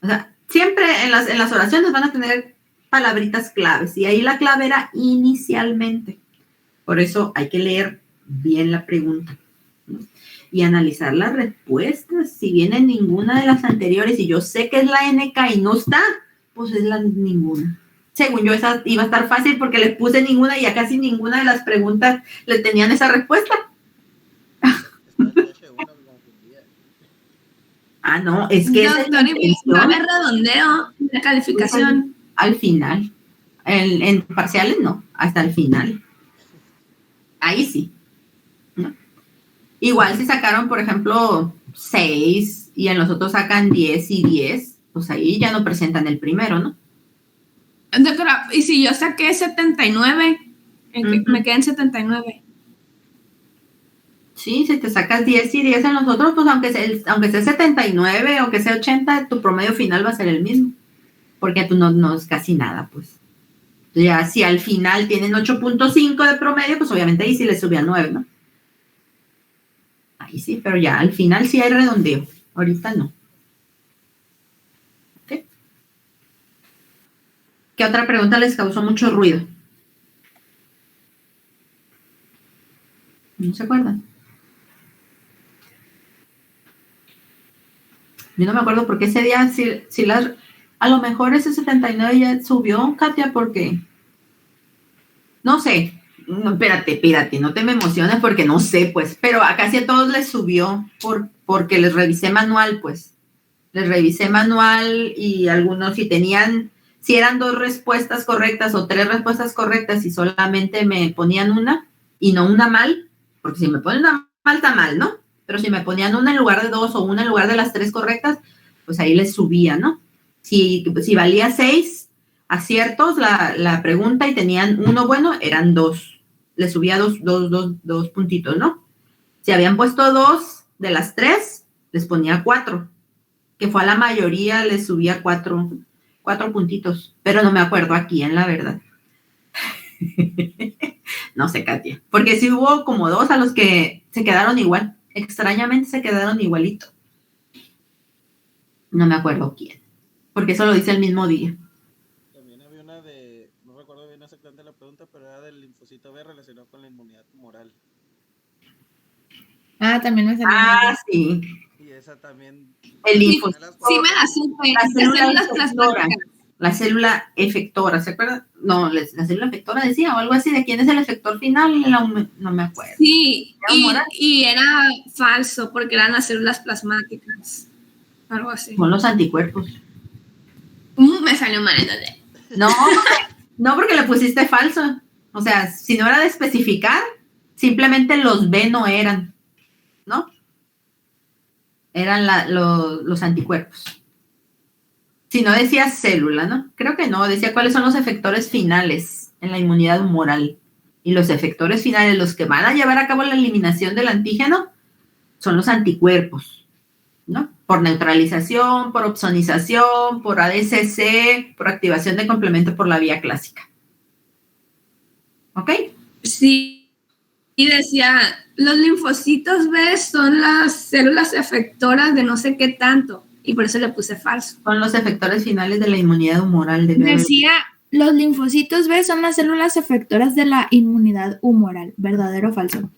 O sea, siempre en las oraciones van a tener palabritas claves, y ahí la clave era inicialmente. Por eso hay que leer bien la pregunta, ¿no? Y analizar las respuestas. Si viene ninguna de las anteriores y yo sé que es la NK y no está, pues es la ninguna. Según yo, esa iba a estar fácil porque le puse ninguna y a casi ninguna de las preguntas le tenían esa respuesta. Ah, no, es que no me redondeo la calificación. Al final. En parciales no, hasta el final. Ahí sí, ¿no? Igual si sacaron, por ejemplo, 6 y en los otros sacan 10 y 10, pues ahí ya no presentan el primero, ¿no? Y si yo saqué 79, me quedé en 79. Sí, si te sacas 10 y 10 en los otros, pues aunque sea 79, aunque sea 80, tu promedio final va a ser el mismo. Porque tú no es casi nada, pues. Ya si al final tienen 8.5 de promedio, pues obviamente ahí sí le sube a 9, ¿no? Ahí sí, pero ya al final sí hay redondeo. Ahorita no. ¿Ok? ¿Qué otra pregunta les causó mucho ruido? ¿No se acuerdan? Yo no me acuerdo porque ese día sí a lo mejor ese 79 ya subió, Katia, porque no sé. No, espérate, no te me emociones porque no sé, pues, pero a casi a todos les subió porque les revisé manual, pues. Les revisé manual y algunos si eran 2 respuestas correctas o 3 respuestas correctas y solamente me ponían una y no una mal, porque si me ponen una mal está mal, ¿no? Pero si me ponían una en lugar de 2 o una en lugar de las 3 correctas, pues ahí les subía, ¿no? Si valía 6 aciertos la pregunta y tenían uno bueno, eran 2. Les subía 2 puntitos, ¿no? Si habían puesto 2 de las 3, les ponía 4. Que fue a la mayoría, les subía 4 puntitos. Pero no me acuerdo a quién, la verdad. No sé, Katia. Porque sí hubo como 2 a los que se quedaron igual. Extrañamente se quedaron igualito. No me acuerdo quién. Porque eso lo dice el mismo día. También había una no recuerdo bien exactamente la pregunta, pero era del linfocito B relacionado con la inmunidad tumoral. También me salió. Sí. Y esa también. El linfocito. Sí me la supe. Las células plasmáticas. La célula efectora, ¿se acuerdan? No, la célula efectora decía, o algo así, ¿de quién es el efector final? No me acuerdo. Sí, y era falso, porque eran las células plasmáticas. Algo así. Son los anticuerpos. Me salió mal entonces. No, porque le pusiste falso. O sea, si no era de especificar, simplemente los B no eran, ¿no? Eran los anticuerpos. Si no decía célula, ¿no? Creo que no, decía cuáles son los efectores finales en la inmunidad humoral. Y los efectores finales, los que van a llevar a cabo la eliminación del antígeno, son los anticuerpos, ¿no? Por neutralización, por opsonización, por ADCC, por activación de complemento por la vía clásica. ¿Ok? Sí, y decía, los linfocitos B son las células efectoras de no sé qué tanto. Y por eso le puse falso. Son los efectores finales de la inmunidad humoral. Decía, los linfocitos B son las células efectoras de la inmunidad humoral. ¿Verdadero o falso?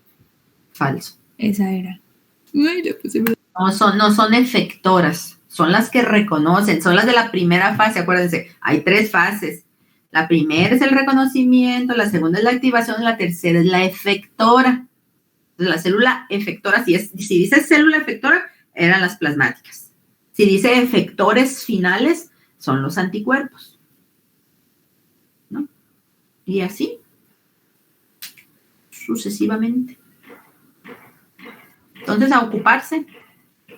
Falso. Esa era. Ay, le puse... No son efectoras. Son las que reconocen. Son las de la primera fase. Acuérdense, hay 3 fases. La primera es el reconocimiento, la segunda es la activación, la tercera es la efectora. Entonces, la célula efectora, si dice célula efectora, eran las plasmáticas. Si dice efectores finales, son los anticuerpos, ¿no? Y así, sucesivamente. Entonces, a ocuparse,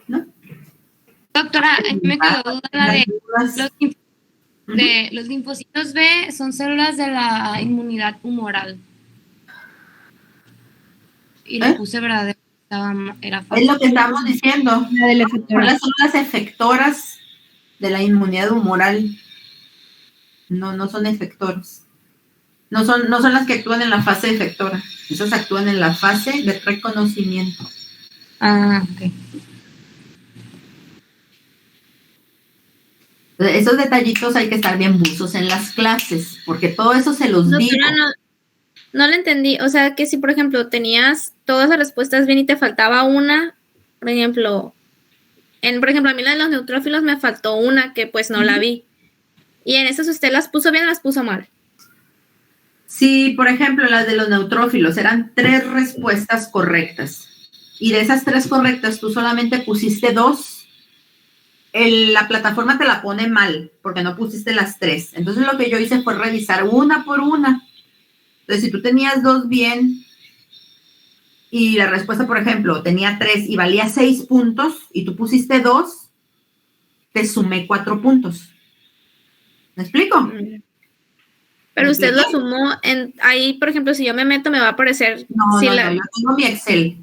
¿no? Doctora, me quedó duda de los linfocitos B, son células de la inmunidad humoral. Y le puse verdadero. Era falso. Es lo que estamos diciendo. Son las células efectoras de la inmunidad humoral. No son efectoras. No son las que actúan en la fase efectora. Esas actúan en la fase de reconocimiento. Ok. Esos detallitos hay que estar bien buzos en las clases, porque todo eso se los digo. No lo entendí. O sea, que si, por ejemplo, tenías todas las respuestas bien y te faltaba una, por ejemplo, a mí la de los neutrófilos me faltó una que pues no la vi. Y en esas usted las puso bien o las puso mal. Sí, por ejemplo, las de los neutrófilos eran 3 respuestas correctas. Y de esas 3 correctas, tú solamente pusiste 2. La plataforma te la pone mal, porque no pusiste las 3. Entonces, lo que yo hice fue revisar una por una. Entonces, si tú tenías 2 bien, y la respuesta, por ejemplo, tenía 3 y valía 6 puntos, y tú pusiste 2, te sumé 4 puntos. ¿Me explico? Pero usted lo sumó ahí, por ejemplo, si yo me meto, me va a aparecer. No, yo tengo mi Excel.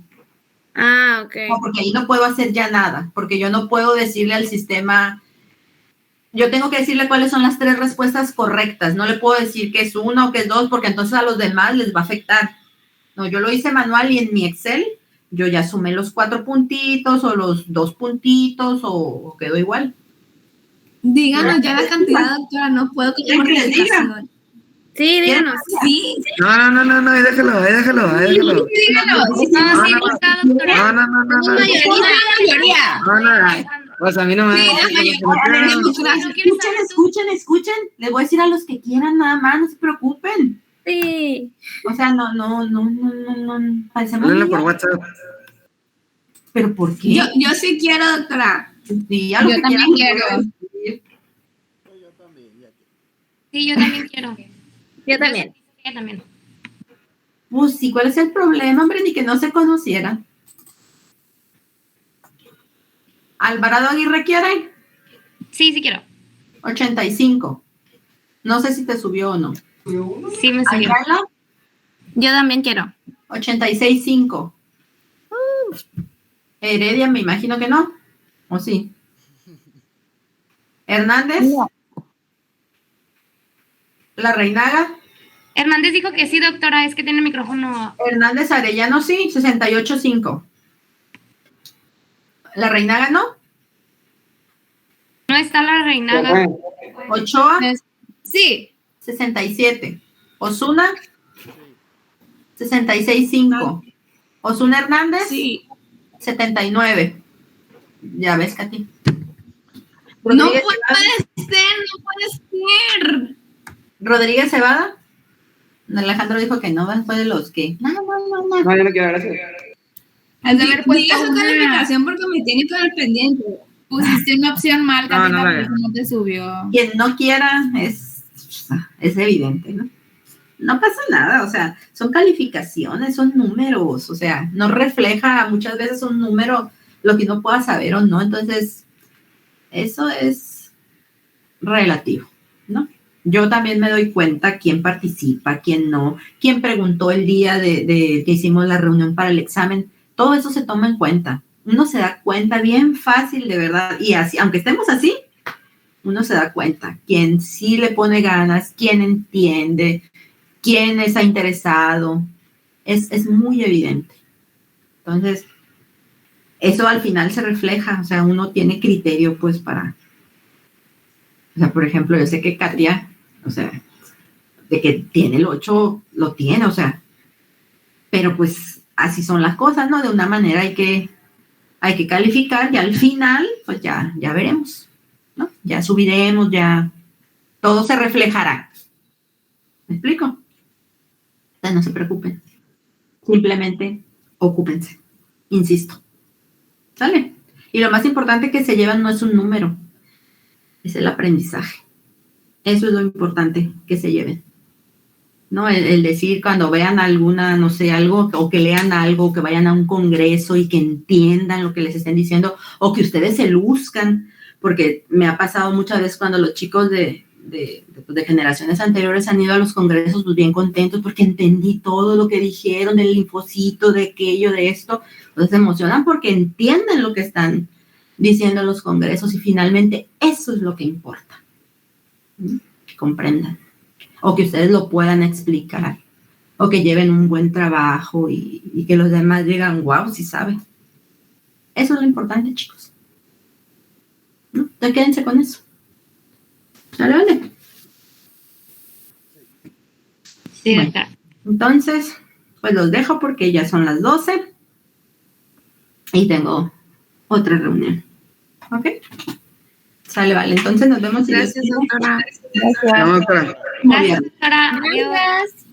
Ah, ok. No, porque ahí no puedo hacer ya nada, porque yo no puedo decirle al sistema, yo tengo que decirle cuáles son las 3 respuestas correctas, no le puedo decir que es 1 o que es 2, porque entonces a los demás les va a afectar. No, yo lo hice manual y en mi Excel, yo ya sumé los 4 puntitos o los 2 puntitos o quedó igual. Díganos ya la cantidad, doctora, no puedo que les diga. Sí, díganos. Sí. No, déjalo. Díganos. Pues a mí no me Escuchen. Les voy a decir a los que quieran nada más, no se preocupen. Sí. O sea, no. Háblenle por WhatsApp. ¿Pero por qué? Yo sí quiero, doctora. Sí, yo también quiero. Sí, yo también quiero. Yo también. Yo también. Pues sí, ¿cuál es el problema, hombre? Ni que no se conociera. ¿Alvarado Aguirre quiere? Sí, quiero. 85. No sé si te subió o no. Sí, me subió. ¿Ayala? Yo también quiero. 86.5. Heredia, me imagino que no. ¿O sí? ¿Hernández? No. ¿La Reinaga? Hernández dijo que sí, doctora, es que tiene el micrófono. Hernández Arellano, sí, 68.5. ¿La Reinaga no? No está la Reinaga. ¿Ochoa? Sí. 67. ¿Osuna? 66.5. ¿Osuna Hernández? Sí. 79. Ya ves, Katy. No puede ser. ¿Rodríguez Cebada? Alejandro dijo que no, fue de los que. No. No, yo no quiero, gracias. Has de haber puesto Diga su calificación porque me tiene todo el pendiente. Pusiste una opción mal, No, Catita, no, por eso no te subió. Quien no quiera es evidente, ¿no? No pasa nada, o sea, son calificaciones, son números, o sea, no refleja muchas veces un número lo que uno pueda saber o no, entonces eso es relativo, ¿no? Yo también me doy cuenta quién participa, quién no, quién preguntó el día de que hicimos la reunión para el examen, todo eso se toma en cuenta. Uno se da cuenta bien fácil, de verdad, y así, aunque estemos así, uno se da cuenta quién sí le pone ganas, quién entiende, quién está interesado, es muy evidente. Entonces, eso al final se refleja, o sea, uno tiene criterio, pues, para, o sea, por ejemplo, yo sé que Katia, o sea, de que tiene el 8, lo tiene, o sea, pero pues así son las cosas, ¿no? De una manera hay que calificar y al final, pues ya veremos, ¿no? Ya subiremos, ya todo se reflejará. ¿Me explico? O sea, no se preocupen. Simplemente ocúpense. Insisto. ¿Sale? Y lo más importante que se llevan no es un número, es el aprendizaje. Eso es lo importante que se lleven. ¿No? El decir cuando vean alguna, no sé, algo, o que lean algo, que vayan a un congreso y que entiendan lo que les estén diciendo, o que ustedes se luzcan, porque me ha pasado muchas veces cuando los chicos de generaciones anteriores han ido a los congresos pues bien contentos porque entendí todo lo que dijeron del linfocito, de aquello, de esto. Entonces se emocionan porque entienden lo que están diciendo en los congresos y finalmente eso es lo que importa. Que comprendan. O que ustedes lo puedan explicar. O que lleven un buen trabajo y que los demás digan, wow, sí saben. Eso es lo importante, chicos. ¿No? Entonces quédense con eso. ¿Sale, vale? Sí, Bueno, doctora. entonces, pues los dejo porque ya son las 12 y tengo otra reunión. ¿Ok? Sale, vale. Entonces nos vemos. Gracias, doctora. No, doctora. Gracias, doctora. Adiós. Gracias.